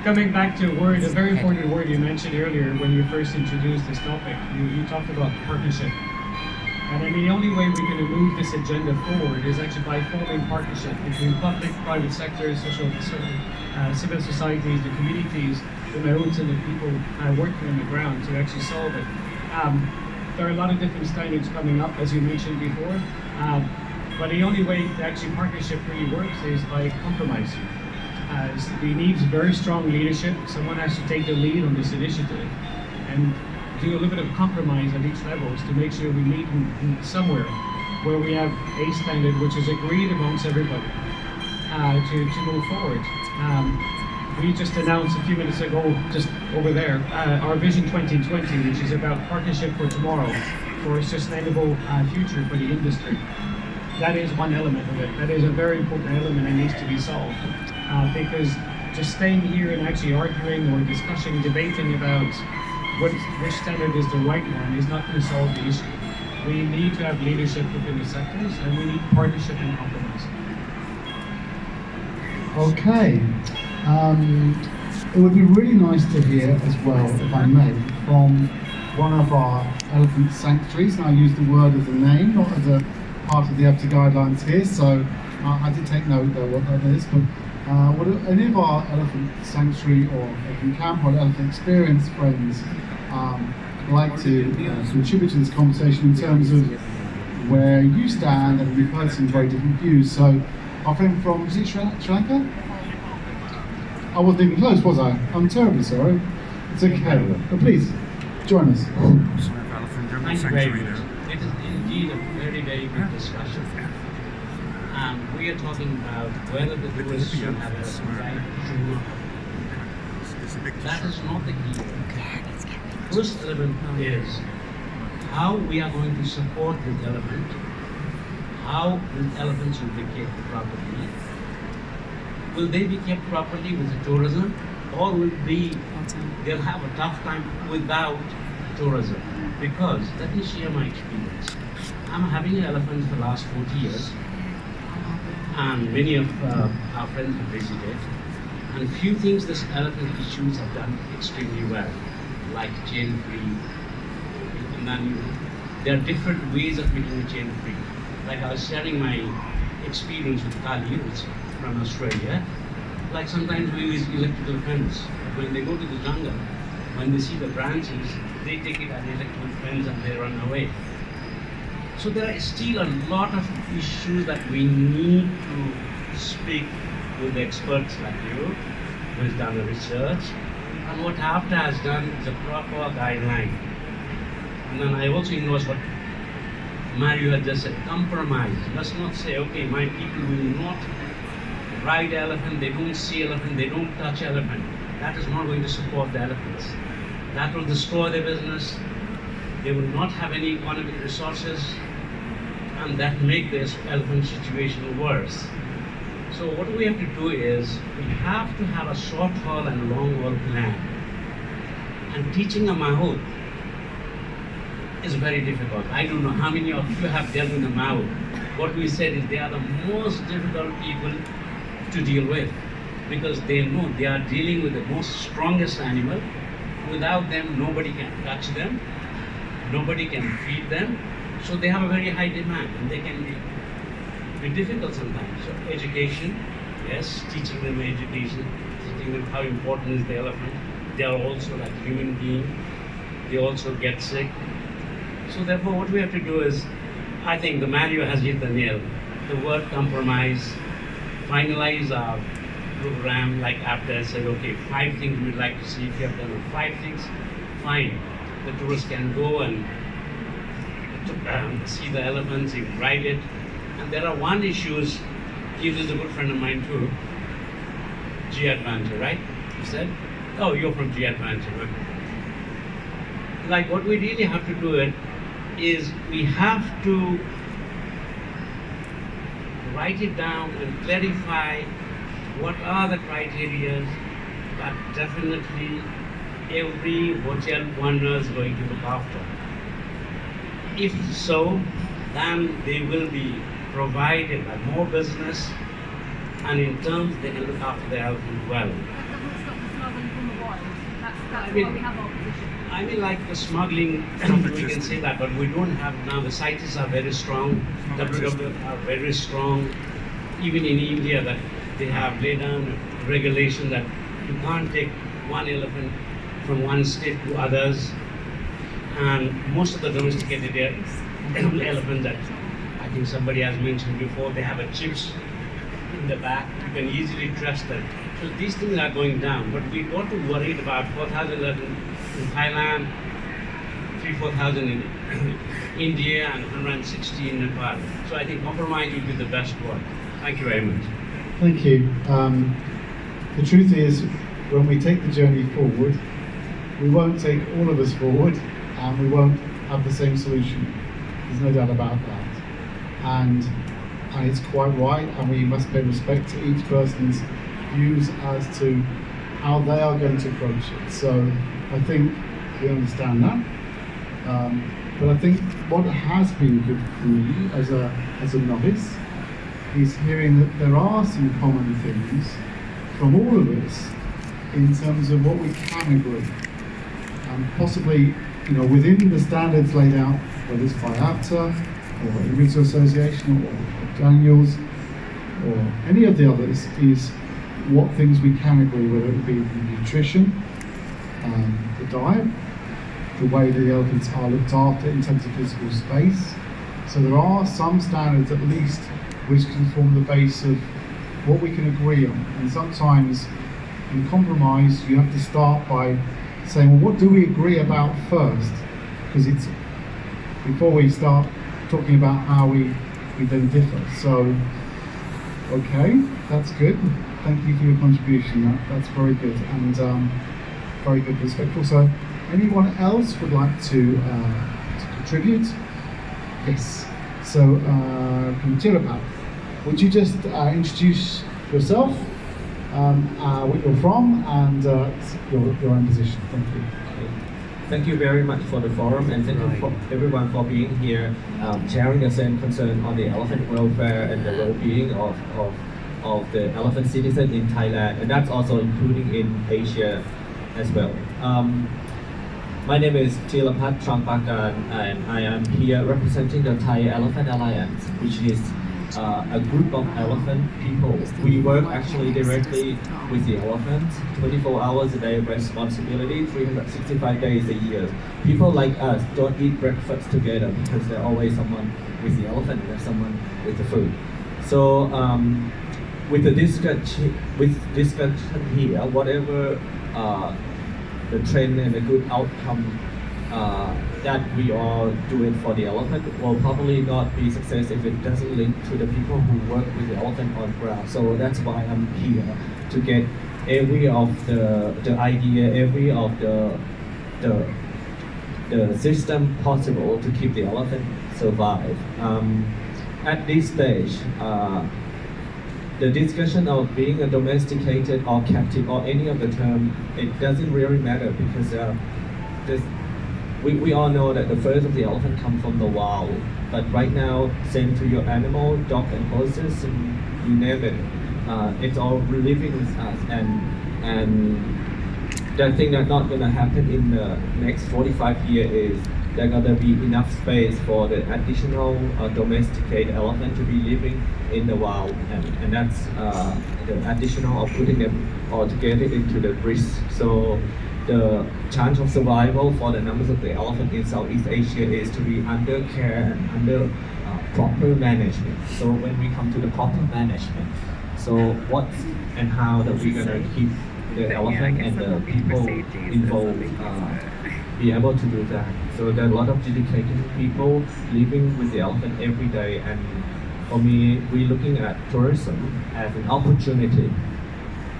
Coming back to a very important word you mentioned earlier when you first introduced this topic, you talked about partnership. And I mean, the only way we can move this agenda forward is actually by forming partnership between public, private sectors, civil societies, the communities, the modes and the people working on the ground to actually solve it. There are a lot of different standards coming up, as you mentioned before, but the only way that actually partnership really works is by compromise. We need very strong leadership. Someone has to take the lead on this initiative and do a little bit of compromise at each level to make sure we meet in somewhere where we have a standard which is agreed amongst everybody to move forward. We just announced a few minutes ago, just over there, our Vision 2020, which is about partnership for tomorrow, for a sustainable future for the industry. That is one element of it. That is a very important element that needs to be solved. Because just staying here and actually arguing or discussing, debating about which standard is the right one is not going to solve the issue. We need to have leadership within the sectors, and we need partnership and compromise. Okay. It would be really nice to hear as well, if I may, from one of our elephant sanctuaries. And I use the word as a name, not as a part of the EBTA guidelines here, so I did take note there what that is. But would any of our elephant sanctuary or elephant camp or elephant experience friends like to contribute to this conversation in terms of where you stand? And we've heard some very different views. So our friend from, is it Sri Lanka? I wasn't even close, was I? I'm terribly sorry. It's okay. But please, join us. Thank you very much. It is indeed a very, very good discussion. We are talking about whether the tourists should have a right to. That is not the key. First element is how we are going to support the elephant, how the elephants will be kept properly. Will they be kept properly with the tourism, or will they'll have a tough time without tourism? Because let me share my experience. I'm having elephants for the last 40 years, and many of our friends have visited. And few things this elephant issues have done extremely well, like chain free. And then there are different ways of making a chain free. Like I was sharing my experience with Kali, who's from Australia. Like sometimes we use electrical fence. When they go to the jungle, when they see the branches, they take it as electrical fence and they run away. So there are still a lot of issues that we need to speak with experts like you, who has done the research. And what ABTA has done is a proper guideline And then I also endorse what Mario had just said, compromise. Let's not say, okay, my people will not ride elephant, they don't see elephant, they don't touch elephant. That is not going to support the elephants. That will destroy their business. They will not have any economic resources, and that make this elephant situation worse. So what we have to do is, we have to have a short haul and long haul plan. And teaching a mahout is very difficult. I don't know how many of you have dealt with a mahout. What we said is they are the most difficult people to deal with, because they know they are dealing with the most strongest animal. Without them, nobody can touch them, nobody can feed them. So they have a very high demand, and they can be difficult sometimes. So education, yes, teaching them education, teaching them how important is the elephant. They are also like human beings. They also get sick. So therefore, what we have to do is, I think the Mario has hit the nail. The word compromise, finalize our program like after I said, okay, 5 things we'd like to see. If you have done 5 things, fine. The tourists can go and see the elephants, you can ride it. And there are one issues, Yves is a good friend of mine too, G Adventure, right? You said? Oh, you're from G Adventure, right? Like what we really have to do it is we have to write it down and clarify what are the criteria that definitely every hotel owner is going to look after. If so, then they will be provided by more business, and in terms they can look after the elephant well. That doesn't stop the smuggling from the wild. That's I mean- why we have opposition. I mean, like the smuggling, we can say that, but we don't have now. The CITES are very strong. WWF are very strong. Even in India, that they have laid down a regulation that you can't take one elephant from one state to others. And most of the domesticated elephants that I think somebody has mentioned before, they have a chips in the back. You can easily trust them. So these things are going down, but we got to worry about 4,000 in Thailand, 3,000-4,000 in India, and 160 in Nepal. So I think compromise would be the best one. Thank you very much. Thank you. The truth is, when we take the journey forward, we won't take all of us forward, and we won't have the same solution. There's no doubt about that. And it's quite right, and we must pay respect to each person's views as to how they are going to approach it. So I think we understand that. But I think what has been good for me as a novice is hearing that there are some common things from all of us in terms of what we can agree. And possibly, within the standards laid out, whether it's by APTA, or Retail Association, or Daniels, or any of the others, is what things we can agree, whether it be the nutrition, the diet, the way the elephants are looked after in terms of physical space. So there are some standards at least which can form the base of what we can agree on. And sometimes in compromise you have to start by saying, well, what do we agree about first? Because it's before we start talking about how we then differ. So, okay, that's good. Thank you for your contribution. That's very good, and very good, respectful. So, anyone else would like to contribute? Yes. So, from Tirapat, would you just introduce yourself, where you're from, and your own position? Thank you. Thank you very much for the forum, and thank you for everyone for being here, sharing the same concern on the elephant welfare and the well-being of the elephant citizen in Thailand, and that's also including in Asia as well. My name is Thirapat Trangpakan, and I am here representing the Thai Elephant Alliance, which is a group of elephant people. We work actually directly with the elephants, 24 hours a day responsibility, 365 days a year. People like us don't eat breakfast together because there's always someone with the elephant and someone with the food. So with the discussion here, whatever the trend and the good outcome that we all do it for the elephant will probably not be success if it doesn't link to the people who work with the elephant on ground. So that's why I'm here to get every of the idea, every of the system possible to keep the elephant survive. At this stage, the discussion of being a domesticated or captive or any of the term, it doesn't really matter because we all know that the first of the elephant come from the wild. But right now, same to your animal, dog and horses, and you name it, it's all living with us. And the thing that's not going to happen in the next 45 years is there's going to be enough space for the additional domesticated elephant to be living in the wild, and that's the additional of putting them all together into the risk. So the chance of survival for the numbers of the elephant in Southeast Asia is to be under care and under proper management. So when we come to the proper management, so what and how that we're going to keep the elephant and the people involved be able to do that. So there are a lot of dedicated people living with the elephant every day, and for me, we're looking at tourism as an opportunity.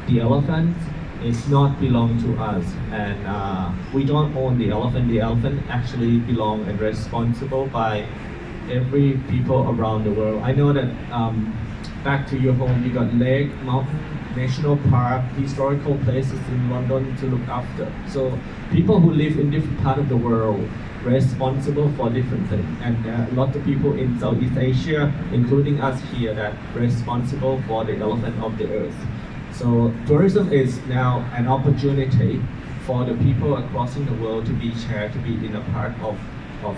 The elephant is not belong to us, and we don't own the elephant. The elephant actually belong and responsible by every people around the world. I know that back to your home, you got Lake, Mountain, National Park, historical places in London to look after. So people who live in different part of the world responsible for different things, and there are a lot of people in Southeast Asia, including us here, that responsible for the elephant of the earth. So tourism is now an opportunity for the people across the world to be shared, to be in a part of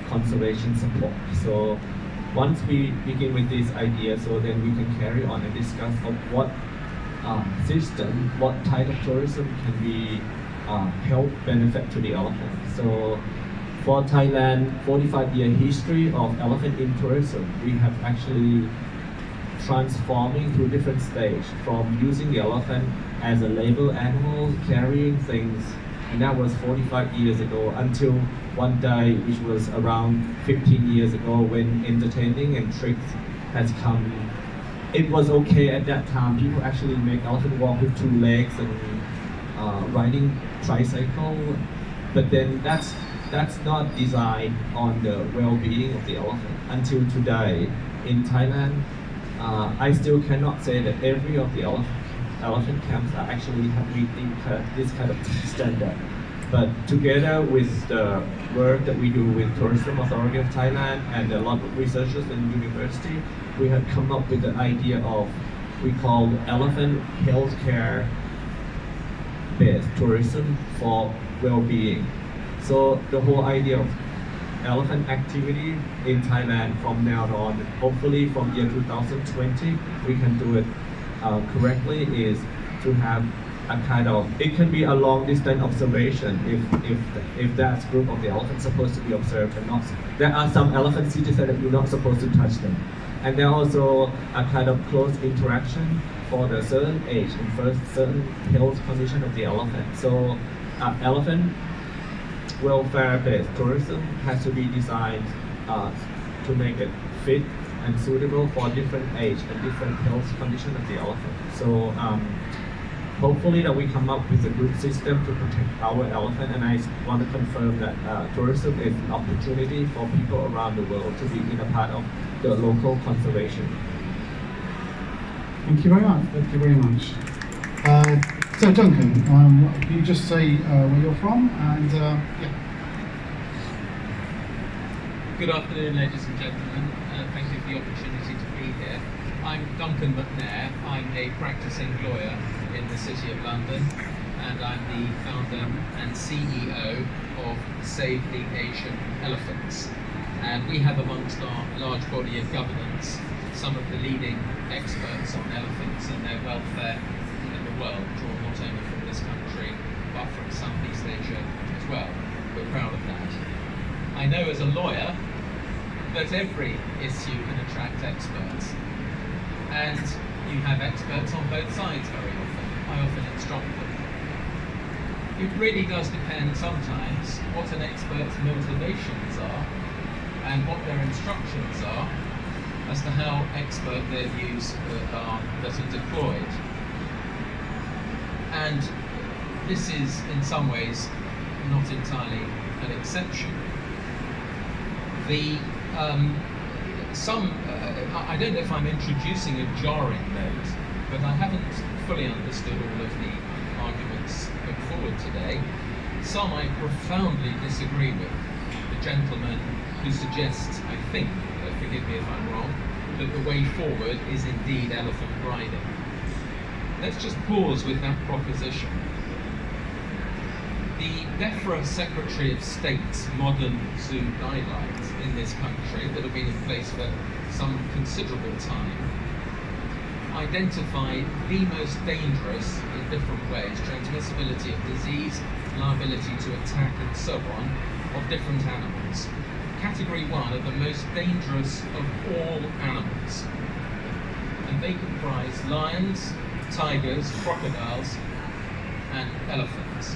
conservation support. So once we begin with this idea, so then we can carry on and discuss of what system, what type of tourism can be help benefit to the elephant. So for Thailand, 45-year history of elephant in tourism, we have actually transforming through different stages, from using the elephant as a label animal, carrying things, and that was 45 years ago, until one day, which was around 15 years ago, when entertaining and tricks has come. It was okay at that time. People actually make elephant walk with 2 legs and riding tricycle, but then that's not designed on the well-being of the elephant. Until today, in Thailand, I still cannot say that every of the elephant camps are actually meeting this kind of standard. But together with the work that we do with Tourism Authority of Thailand and a lot of researchers in university, we have come up with the idea of, we call elephant healthcare based tourism for well-being. So the whole idea of elephant activity in Thailand from now on, hopefully from year 2020, we can do it correctly, is to have a kind of, it can be a long distance observation if that group of the elephants supposed to be observed and not. There are some elephant cities that you're not supposed to touch them. And there are also a kind of close interaction for the certain age and first certain health condition of the elephant. So elephant welfare-based tourism has to be designed to make it fit and suitable for different age and different health condition of the elephant. So hopefully that we come up with a good system to protect our elephant, and I want to confirm that tourism is an opportunity for people around the world to be in a part of the local conservation. Thank you very much. Thank you very much. So Duncan, can you just say where you're from and yeah. Good afternoon, ladies and gentlemen. Thank you for the opportunity to be here. I'm Duncan McNair. I'm a practicing lawyer in the City of London, and I'm the founder and CEO of Save the Asian Elephants. And we have amongst our large body of governance some of the leading experts on elephants and their welfare in the world, drawn not only from this country but from Southeast Asia as well. We're proud of that. I know as a lawyer that every issue can attract experts, and you have experts on both sides very often. I often instruct them. it really does depend sometimes what an expert's motivations are and what their instructions are as to how expert their views are that are deployed. And this is in some ways not entirely an exception. I don't know if I'm introducing a jarring note, but I haven't fully understood all of the arguments put forward today. Some I profoundly disagree with. The gentleman who suggests, I think, forgive me if I'm wrong, that the way forward is indeed elephant riding. Let's just pause with that proposition. The DEFRA Secretary of State's modern zoo guidelines in this country that have been in place for some considerable time identify the most dangerous, in different ways, transmissibility of disease, liability to attack and so on, of different animals. Category 1 are the most dangerous of all animals, and they comprise lions, tigers, crocodiles and elephants.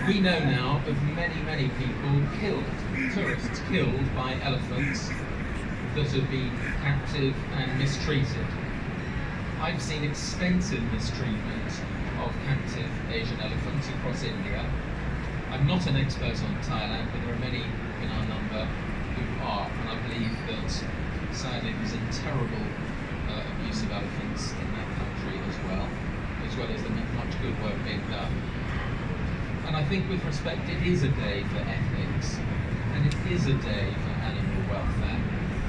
We know now of many people killed, tourists killed by elephants that have been captive and mistreated. I've seen extensive mistreatment of captive Asian elephants across India. I'm not an expert on Thailand, but there are many in our number who are, and I believe that sadly there's a terrible abuse of elephants in that country as well as the much good work being done. And I think with respect, it is a day for ethics, and it is a day for animal welfare,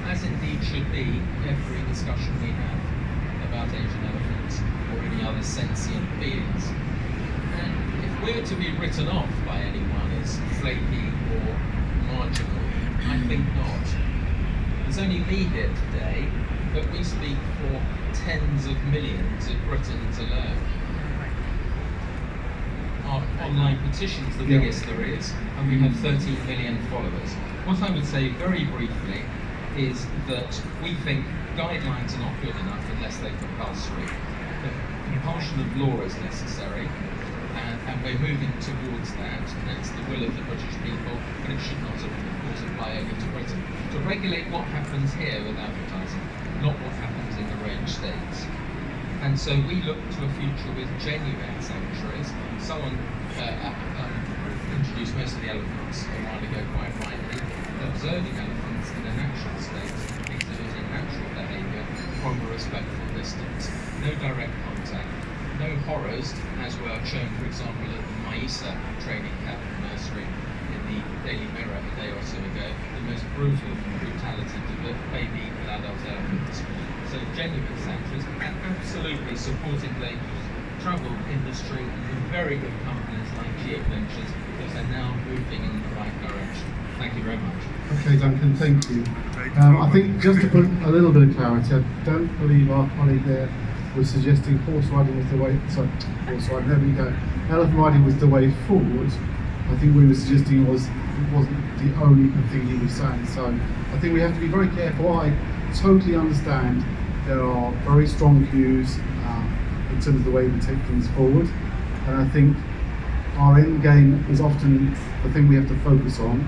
as indeed should be every discussion we have about Asian elephants or any other sentient beings. And if we're to be written off by anyone as flaky or marginal, I think not. There's only me here today, but we speak for tens of millions of Britons alone. Our online petition's the biggest there is, and we have 13 million followers. What I would say very briefly is that we think guidelines are not good enough unless they're compulsory. The compulsion of law is necessary, and we're moving towards that. That's the will of the British people, but it should not, of course, apply only to Britain. To regulate what happens here with advertising, not what happens in the range states. And so we look to a future with genuine sanctuaries. Someone introduced most of the elephants a while ago, quite rightly. Observing elephants in a natural state, exhibiting natural behaviour from a respectful distance. No direct contact, no horrors, as were shown, for example, at the Maisa training camp nursery in the Daily Mirror a day or so ago. The most brutal brutality to baby and adult elephants. So genuine sanctuaries, and absolutely supporting the travel industry and the very good companies like GeoVentures, because they're now moving in the right direction. Thank you very much. Okay, Duncan, thank you. I think just to put a little bit of clarity, I don't believe our colleague there was suggesting horse riding was the way, there we go. Elephant riding was the way forward. I think we were suggesting it wasn't the only thing he was saying. So I think we have to be very careful. I totally understand there are very strong views in terms of the way we take things forward, and I think our end game is often the thing we have to focus on.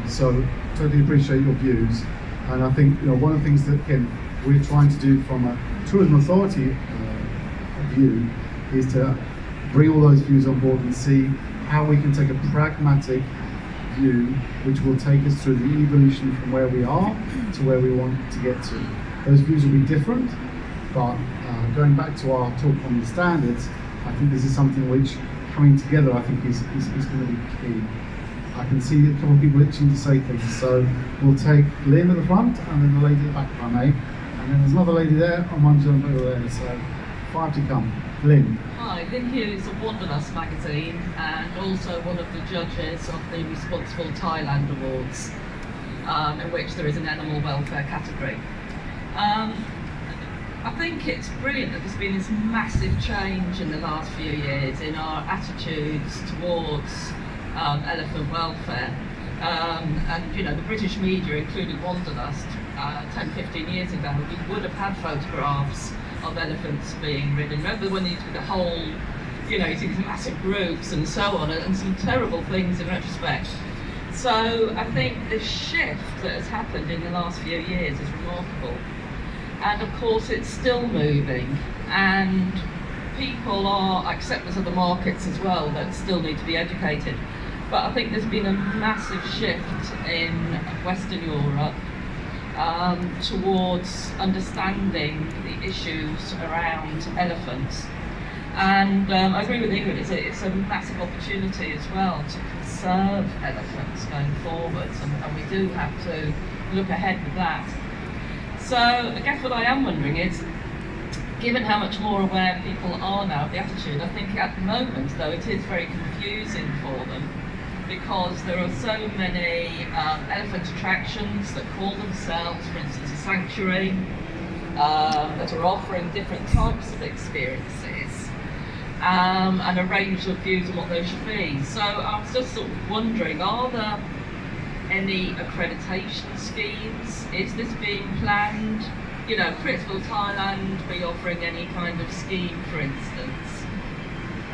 So totally appreciate your views, and I think one of the things that again we're trying to do from a tourism authority view is to bring all those views on board and see how we can take a pragmatic view which will take us through the evolution from where we are to where we want to get to. Those views will be different, but going back to our talk on the standards, I think this is something which coming together I think is going to be key. I can see a couple of people itching to say things, so we'll take Lynn at the front and then the lady at the back if I may, and then there's another lady there and one gentleman over there, so 5 to come. Lynn. Hi, Lynn Hughes of Wanderlust magazine and also one of the judges of the Responsible Thailand Awards, in which there is an animal welfare category. I think it's brilliant that there's been this massive change in the last few years in our attitudes towards elephant welfare. And the British media, including Wanderlust, 10-15 years ago, we would have had photographs of elephants being ridden. Remember when there used to be the whole you know, these massive groups and so on, and some terrible things in retrospect. So I think the shift that has happened in the last few years is remarkable. And of course it's still moving, and people are acceptors of the markets as well that still need to be educated. But I think there's been a massive shift in Western Europe towards understanding the issues around elephants. And I agree with Ingrid, it's a massive opportunity as well to conserve elephants going forwards, and we do have to look ahead with that. So I guess what I am wondering is, given how much more aware people are now of the attitude, I think at the moment though it is very confusing for them, because there are so many elephant attractions that call themselves, for instance, a sanctuary, that are offering different types of experiences, and a range of views on what those should be. So I was just sort of wondering, are there any accreditation schemes? Is this being planned? You know, Critsville, Thailand, be offering any kind of scheme, for instance?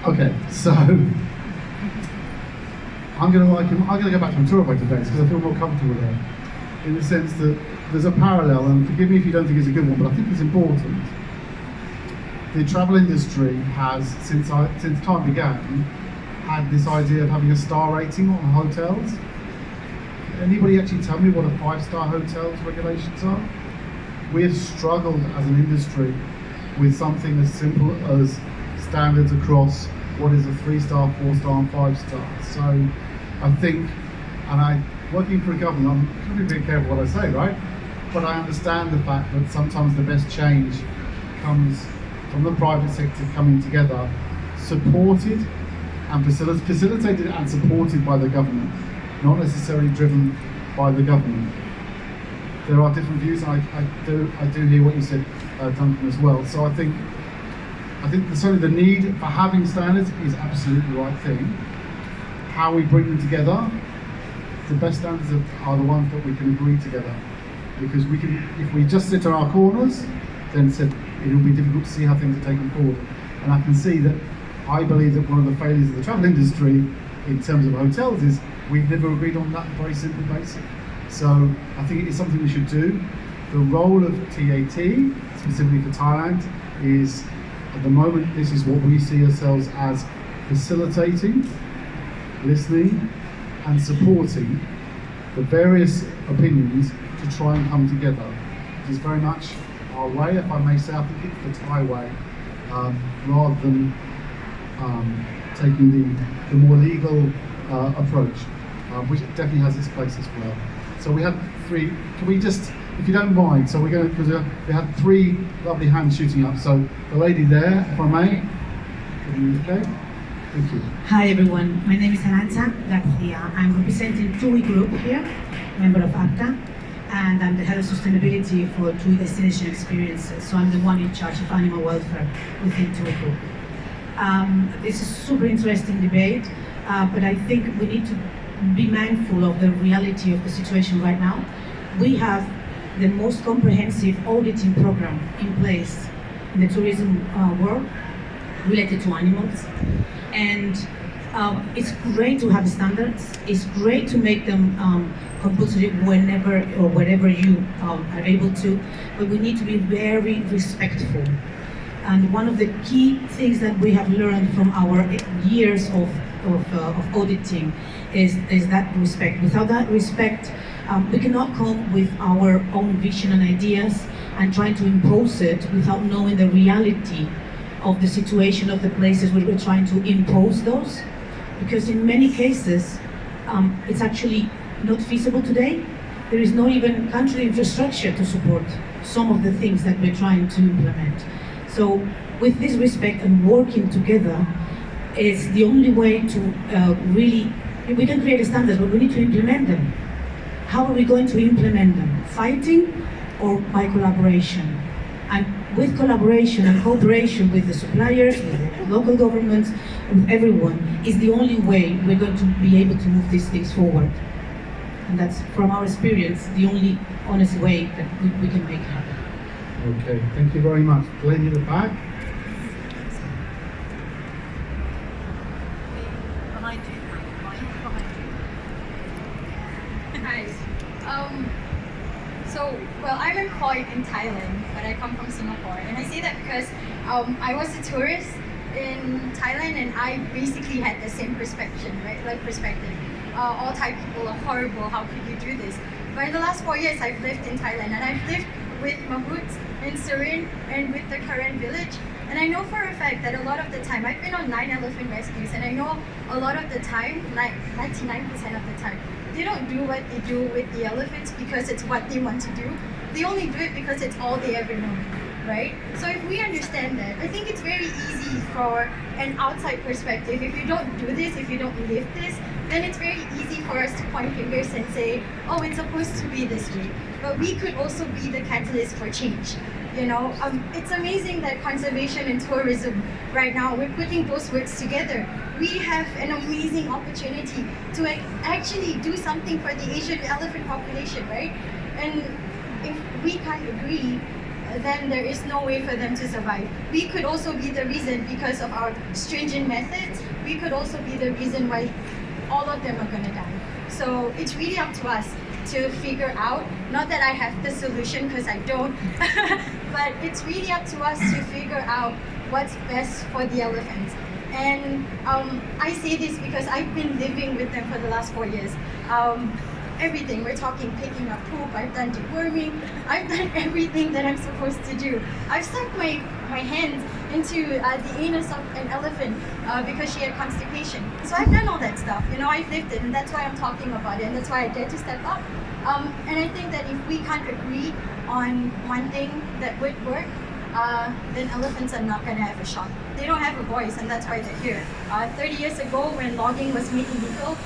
Okay, so I'm going to go back to my tour operator days because I feel more comfortable there, in the sense that there's a parallel, and forgive me if you don't think it's a good one, but I think it's important. The travel industry has, since time began, had this idea of having a star rating on hotels. Anybody actually tell me what a 5-star hotel's regulations are? We have struggled as an industry with something as simple as standards across what is a 3-star, 4-star and 5-star. So I think, and working for a government, I'm trying to be very careful what I say, right? But I understand the fact that sometimes the best change comes from the private sector coming together, supported and facilitated and supported by the government, not necessarily driven by the government. There are different views, and I do hear what you said, Duncan, as well. So I think certainly the need for having standards is absolutely the right thing. How we bring them together, the best standards are the ones that we can agree together. Because we can, if we just sit on our corners, then it will be difficult to see how things are taken forward. And I can see that, I believe that one of the failures of the travel industry in terms of hotels is we've never agreed on that very simple basic. So I think it is something we should do. The role of TAT, specifically for Thailand, is at the moment this is what we see ourselves as facilitating, listening and supporting the various opinions to try and come together. It is very much our way, if I may say. I think it's the Thai way, rather than taking the more legal approach, which definitely has its place as well. So we had 3, can we just, if you don't mind, so we're going to, because we had 3 lovely hands shooting up. So the lady there, if I may, okay, thank you. Hi everyone, my name is Arancha Garcia. I'm representing TUI Group here, member of APTA, and I'm the head of sustainability for TUI Destination Experiences. So I'm the one in charge of animal welfare within TUI Group. This is a super interesting debate, but I think we need to be mindful of the reality of the situation right now. We have the most comprehensive auditing program in place in the tourism world related to animals, and it's great to have standards. It's great to make them compulsory whenever or wherever you are able to, but we need to be very respectful. And one of the key things that we have learned from our years of auditing is that respect. Without that respect, we cannot come with our own vision and ideas and trying to impose it without knowing the reality of the situation of the places where we're trying to impose those. Because in many cases, it's actually not feasible today. There is not even country infrastructure to support some of the things that we're trying to implement. So with this respect and working together is the only way to really, we can create standards, but we need to implement them. How are we going to implement them? Fighting or by collaboration? And with collaboration and cooperation with the suppliers, with the local governments, with everyone, is the only way we're going to be able to move these things forward. And that's, from our experience, the only honest way that we can make it happen. Okay, thank you very much. Lady in the back. quite in Thailand, but I come from Singapore. And I say that because I was a tourist in Thailand, and I basically had the same perspective, right? Like perspective. All Thai people are horrible. How could you do this? But in the last 4 years, I've lived in Thailand, and I've lived with Mahut in Surin and with the Karen village. And I know for a fact that a lot of the time, I've been on 9 elephant rescues, and I know a lot of the time, 99% of the time, they don't do what they do with the elephants because it's what they want to do. They only do it because it's all they ever know, right? So if we understand that, I think it's very easy for an outside perspective. If you don't do this, if you don't live this, then it's very easy for us to point fingers and say, oh, it's supposed to be this way. But we could also be the catalyst for change. You know, it's amazing that conservation and tourism right now, we're putting those words together. We have an amazing opportunity to actually do something for the Asian elephant population, right? And if we can't agree, then there is no way for them to survive. We could also be the reason, because of our stringent methods, we could also be the reason why all of them are gonna die. So it's really up to us to figure out, not that I have the solution, because I don't, but it's really up to us to figure out what's best for the elephants. And I say this because I've been living with them for the last 4 years. Everything, we're talking picking up poop, I've done deworming, I've done everything that I'm supposed to do. I've stuck my hands into the anus of an elephant because she had constipation. So I've done all that stuff, you know, I've lived it, and that's why I'm talking about it, and that's why I dare to step up. And I think that if we can't agree on one thing that would work, then elephants are not going to have a shot. They don't have a voice, and that's why they're here. 30 years ago, when logging was made illegal,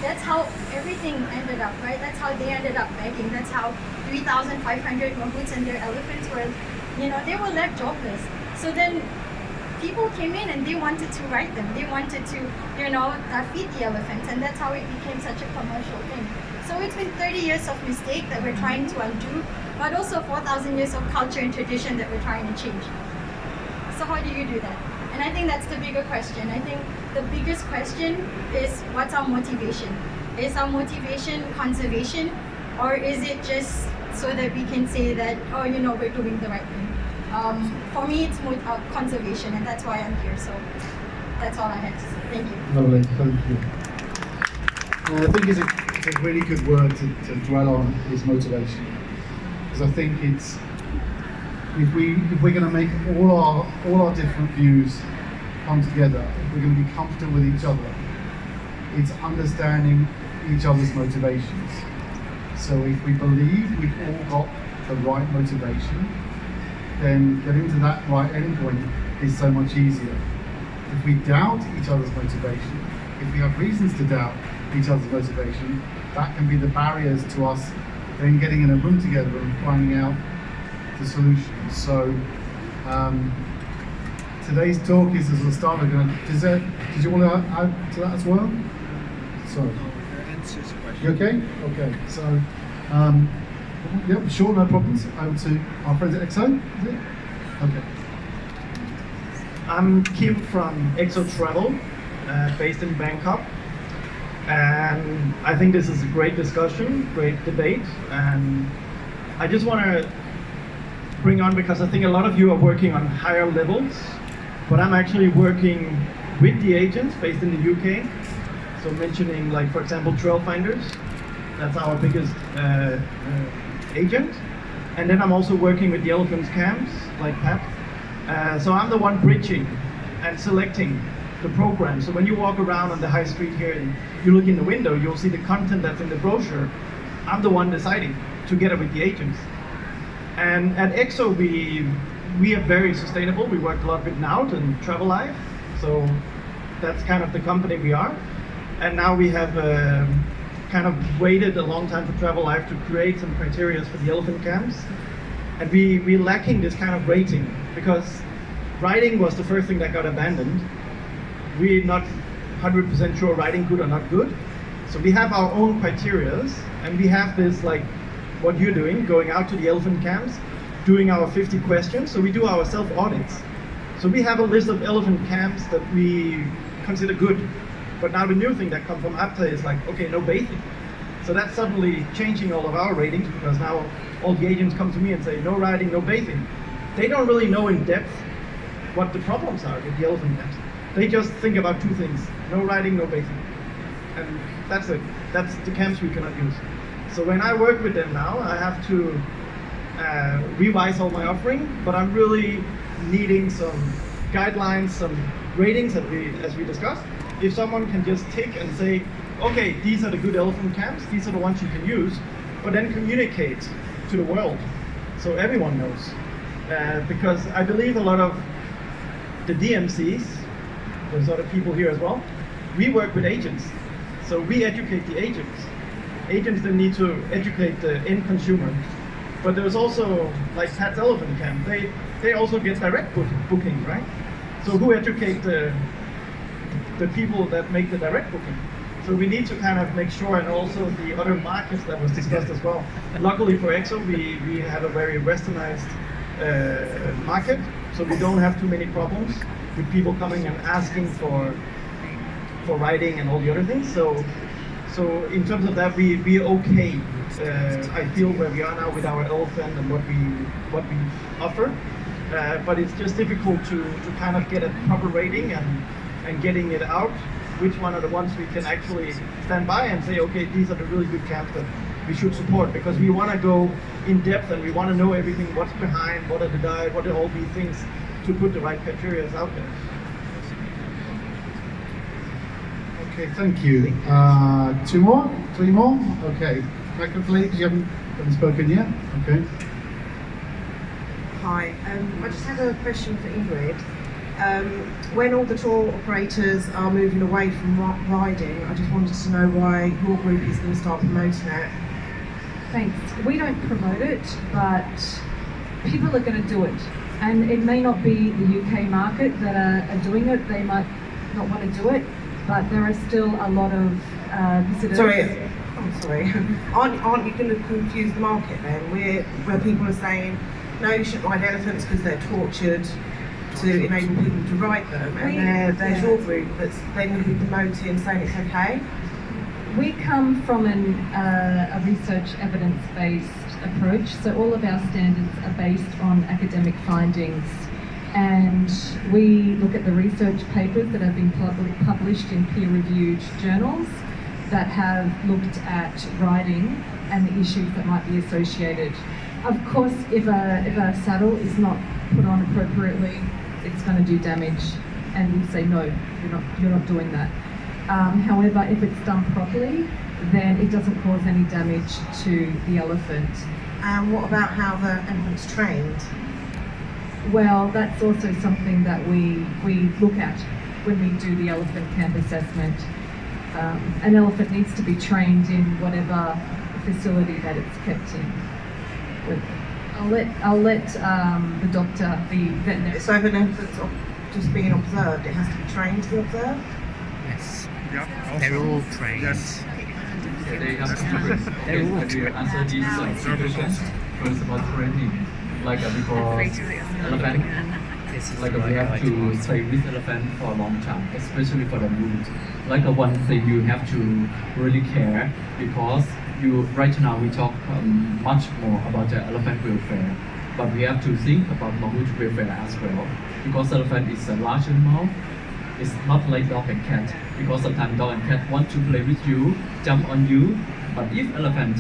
that's how everything ended up, right? That's how they ended up begging. That's how 3,500 Mahuts and their elephants were, you know, they were left jobless. So then people came in and they wanted to ride them. They wanted to, you know, feed the elephants, and that's how it became such a commercial thing. So it's been 30 years of mistake that we're trying to undo, but also 4,000 years of culture and tradition that we're trying to change. So how do you do that? And I think that's the bigger question. I think the biggest question is, what's our motivation? Is our motivation conservation, or is it just so that we can say that, oh, you know, we're doing the right thing? For me, it's more conservation, and that's why I'm here. So that's all I had to say. Thank you. Lovely, thank you. I think it's a really good word to dwell on, is motivation, because I think it's, if we're going to make all our different views come together, if we're going to be comfortable with each other, it's understanding each other's motivations. So if we believe we've all got the right motivation, then getting to that right endpoint is so much easier. If we doubt each other's motivation, if we have reasons to doubt each other's motivation, that can be the barriers to us then getting in a room together and finding out the solutions. So today's talk is, as a start, did you want to add to that as well? Sorry. You okay? Okay. So, yep, sure, no problems. Over to our friends at EXO, is it? Okay. I'm Kim from EXO Travel, based in Bangkok. And I think this is a great discussion, great debate. And I just want to bring on, because I think a lot of you are working on higher levels, but I'm actually working with the agents based in the UK. So mentioning, like, for example, Trail Finders, that's our biggest agent. And then I'm also working with the elephants camps, like Pat. So I'm the one bridging and selecting the program. So when you walk around on the high street here and you look in the window, you'll see the content that's in the brochure. I'm the one deciding, together with the agents. And at EXO, we are very sustainable. We work a lot with Naut and Travel Life. So that's kind of the company we are. And now we have kind of waited a long time for Travel Life to create some criteria for the elephant camps. And we're lacking this kind of rating, because riding was the first thing that got abandoned. We're not 100% sure riding good or not good. So we have our own criterias, and we have this, like what you're doing, going out to the elephant camps, doing our 50 questions. So we do our self-audits. So we have a list of elephant camps that we consider good. But now the new thing that comes from APTA is like, okay, no bathing. So that's suddenly changing all of our ratings, because now all the agents come to me and say, no riding, no bathing. They don't really know in depth what the problems are with the elephant camps. They just think about two things: no riding, no bathing. And that's it. That's the camps we cannot use. So when I work with them now, I have to revise all my offering, but I'm really needing some guidelines, some ratings as we discussed. If someone can just tick and say, okay, these are the good elephant camps, these are the ones you can use, but then communicate to the world so everyone knows. Because I believe a lot of the DMCs, there's other people here as well, we work with agents. So we educate the agents. Agents then need to educate the end consumer. But there's also, like Pat's Elephant Camp, they also get direct booking, right? So who educate the people that make the direct booking? So we need to kind of make sure, and also the other markets that was discussed as well. Luckily for EXO, we have a very westernized market, so we don't have too many problems with people coming and asking for riding and all the other things. So in terms of that, we're okay. I feel where we are now with our elephant and what we offer, but it's just difficult to kind of get a proper rating and getting it out. Which one are the ones we can actually stand by and say, okay, these are the really good camps that we should support, because we want to go in depth and we want to know everything, what's behind, what are the diet, what are all these things, to put the right criteria out there. Okay, thank you. 2 more? 3 more? Okay. Back with Philippe, you haven't spoken yet? Okay. Hi, I just had a question for Ingrid. When all the tour operators are moving away from riding, I just wanted to know why your group is going to start promoting it. Thanks. We don't promote it, but people are going to do it. And it may not be the UK market that are doing it. They might not want to do it, but there are still a lot of visitors. Sorry. Aren't you going to confuse the market then? Where people are saying, no, you shouldn't ride elephants because they're tortured, to enable people to ride them, and there's your group that's then going to be promoting, saying it's okay? We come from a research evidence-based approach, so all of our standards are based on academic findings, and we look at the research papers that have been published in peer-reviewed journals that have looked at riding and the issues that might be associated. Of course, if a saddle is not put on appropriately, it's going to do damage, and we say no, you're not doing that. However, if it's done properly, then it doesn't cause any damage to the elephant. And what about how the elephant's trained? Well, that's also something that we look at when we do the elephant camp assessment. An elephant needs to be trained in whatever facility that it's kept in. But I'll let the doctor, the veterinary. So if an elephant's just being observed, it has to be trained to be observed? Yes. They're all trained. Yes. They have to answer these questions. First about training, like because elephant, like we have to stay with elephant for a long time, especially for the root. Like one thing you have to really care, because right now we talk much more about the elephant welfare, but we have to think about mammut welfare as well, because elephant is a large animal. It's not like dog and cat, because sometimes dog and cat want to play with you, jump on you, but if elephant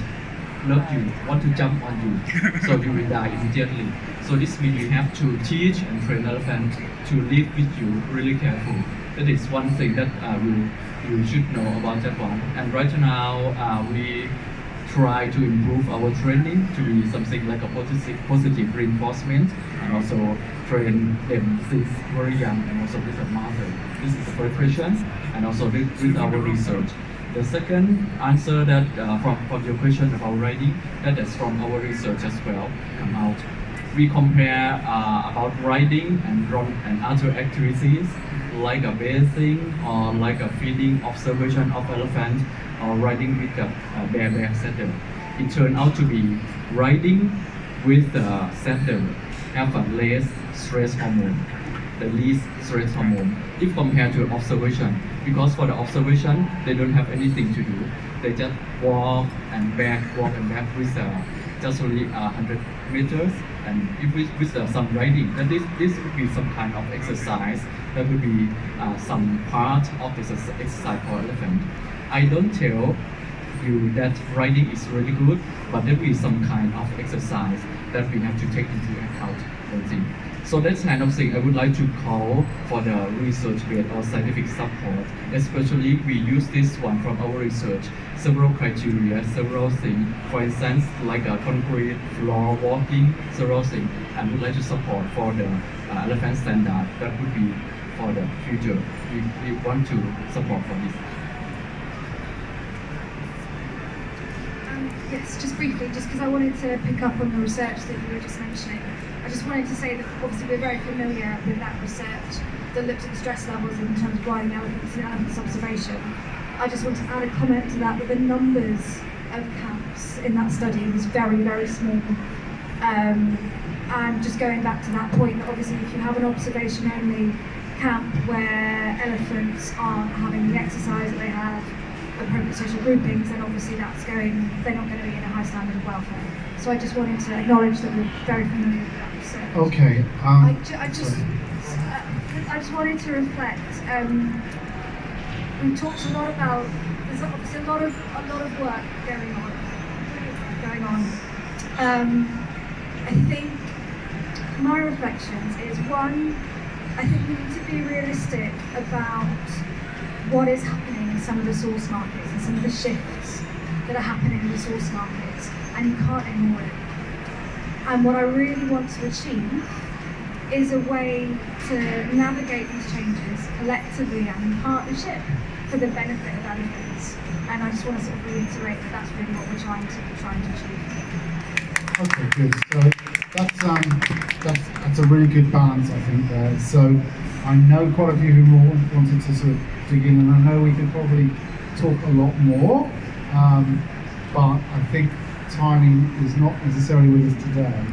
love you, want to jump on you, so you will die immediately. So this means you have to teach and train elephant to live with you really careful. That is one thing that you should know about that one. And right now we try to improve our training to be something like a positive reinforcement, and also train them since very young, and also with a mother. This is the first question, and also with our research. The second answer that from your question about riding, that is from our research as well come out. We compare about riding and run and other activities like a bathing or like a feeding observation of elephant or riding with a bear saddle. It turned out to be riding with the saddle have a less stress hormone, the least stress hormone. If compared to observation, because for the observation, they don't have anything to do. They just walk and back with just only 100 meters, and if with some riding, then this would be some kind of exercise. That would be some part of this exercise for elephant. I don't tell you that riding is really good, but there is some kind of exercise that we have to take into account. So that's kind of thing I would like to call for the research-based or scientific support. Especially we use this one from our research, several criteria, several things. For instance, like a concrete floor walking, several things. And would like to support for the elephant standard. That would be for the future. We want to support for this. Yes, just briefly, just because I wanted to pick up on the research that you were just mentioning. I just wanted to say that obviously we're very familiar with that research that looked at the stress levels in terms of riding elephants and elephants observation. I just want to add a comment to that the numbers of camps in that study was very, very small. And just going back to that point, that obviously if you have an observation-only camp where elephants aren't having the exercise that they have, appropriate social groupings, then obviously they're not going to be in a high standard of welfare. So I just wanted to acknowledge that we're very familiar with that research. Okay. I just wanted to reflect. We talked a lot about. There's obviously a lot of work going on. I think my reflections is one. I think we need to be realistic about what is happening in some of the source markets and some of the shifts that are happening in the source markets, and you can't ignore it. And what I really want to achieve is a way to navigate these changes collectively and in partnership for the benefit of elephants. And I just want to sort of reiterate that that's really what we're trying to achieve. Okay, good. So that's a really good balance, I think, there. So I know quite a few who wanted to sort of dig in, and I know we could probably talk a lot more, but I think timing is not necessarily with us today.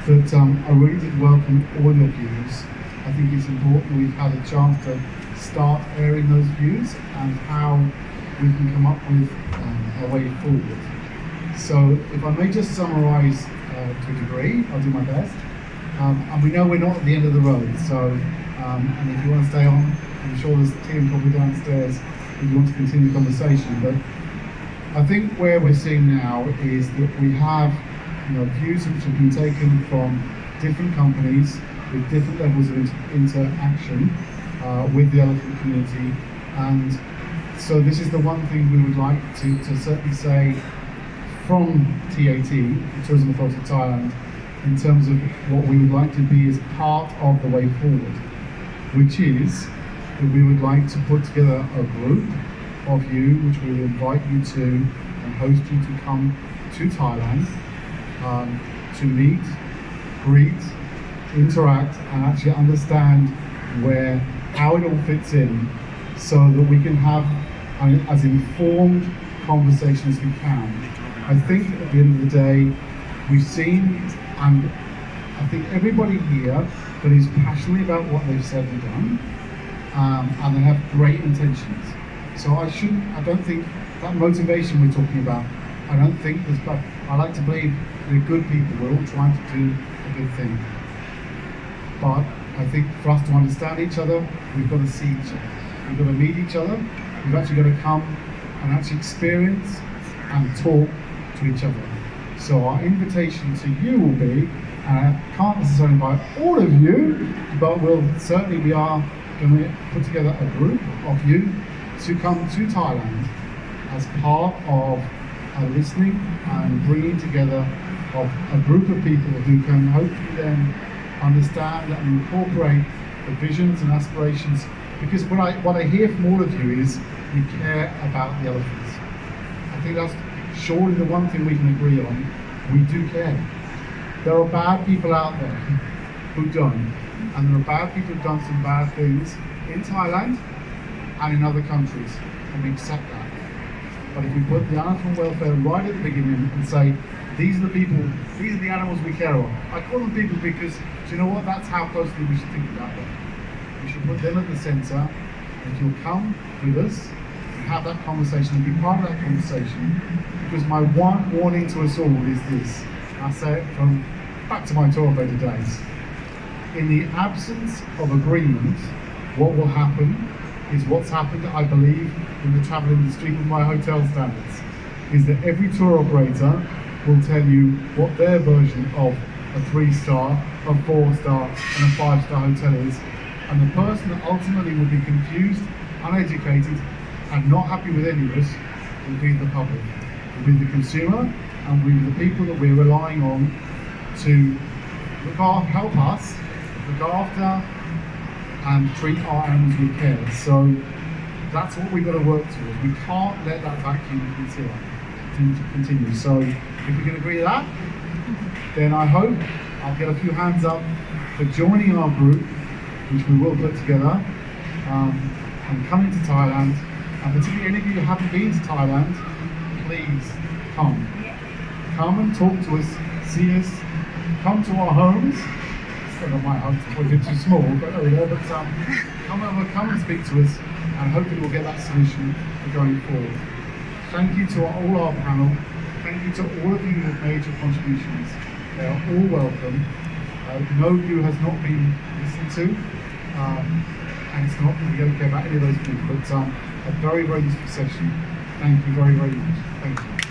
But I really did welcome all your views. I think it's important we've had a chance to start airing those views and how we can come up with a way forward. So if I may just summarise to a degree, I'll do my best. And we know we're not at the end of the road, so and if you want to stay on, I'm sure there's a team probably downstairs if you want to continue the conversation. But I think where we're seeing now is that we have views which have been taken from different companies with different levels of interaction with the elephant community, and so this is the one thing we would like to certainly say from TAT, the Tourism Authority of Thailand, in terms of what we would like to be as part of the way forward, which is that we would like to put together a group of you, which we will invite you to and host you to come to Thailand to meet, greet, interact, and actually understand how it all fits in, so that we can have as informed conversations as we can. I think at the end of the day, we've seen, and I think everybody here that is passionate about what they've said and done, and they have great intentions. So I don't think that motivation we're talking about, I don't think there's, but I like to believe we're good people, we're all trying to do a good thing. But I think for us to understand each other, we've got to see each other. We've got to meet each other, we've actually got to come and actually experience and talk to each other. So our invitation to you will be, and I can't necessarily invite all of you, but we are going to put together a group of you to come to Thailand as part of a listening and bringing together of a group of people who can hopefully then understand and incorporate the visions and aspirations. Because what I hear from all of you is you care about the elephants. I think that's surely the one thing we can agree on. We do care. There are bad people out there who don't, and there are bad people who've done some bad things in Thailand and in other countries, and we accept that. But if we put the animal welfare right at the beginning and say, these are the people, these are the animals we care about. I call them people because, do you know what, that's how closely we should think about them. We should put them at the centre, if you'll come with us and have that conversation and be part of that conversation, because my one warning to us all is this. I say it from back to my tour operator days. In the absence of agreement, what will happen is what's happened, I believe, in the travel industry with my hotel standards, is that every tour operator will tell you what their version of a 3-star, a 4-star, and a 5-star hotel is, and the person that ultimately will be confused, uneducated, and not happy with any of us will be the public, will be the consumer, and will be the people that we're relying on to help us look after and treat our animals with care. So that's what we've got to work towards. We can't let that vacuum continue. So if we can agree to that, then I hope I'll get a few hands up for joining our group, which we will put together, and coming to Thailand. And particularly any of you who haven't been to Thailand, please come. Come and talk to us, see us, come to our homes. Well, not my homes, it's a bit too small, but over there. But come over, come and speak to us, and hopefully we'll get that solution for going forward. Thank you to all our panel. Thank you to all of you who have made your contributions. They are all welcome. No view has not been listened to, and it's not that we don't care about any of those people, but a very, very useful session. Thank you very, very much. Thank you.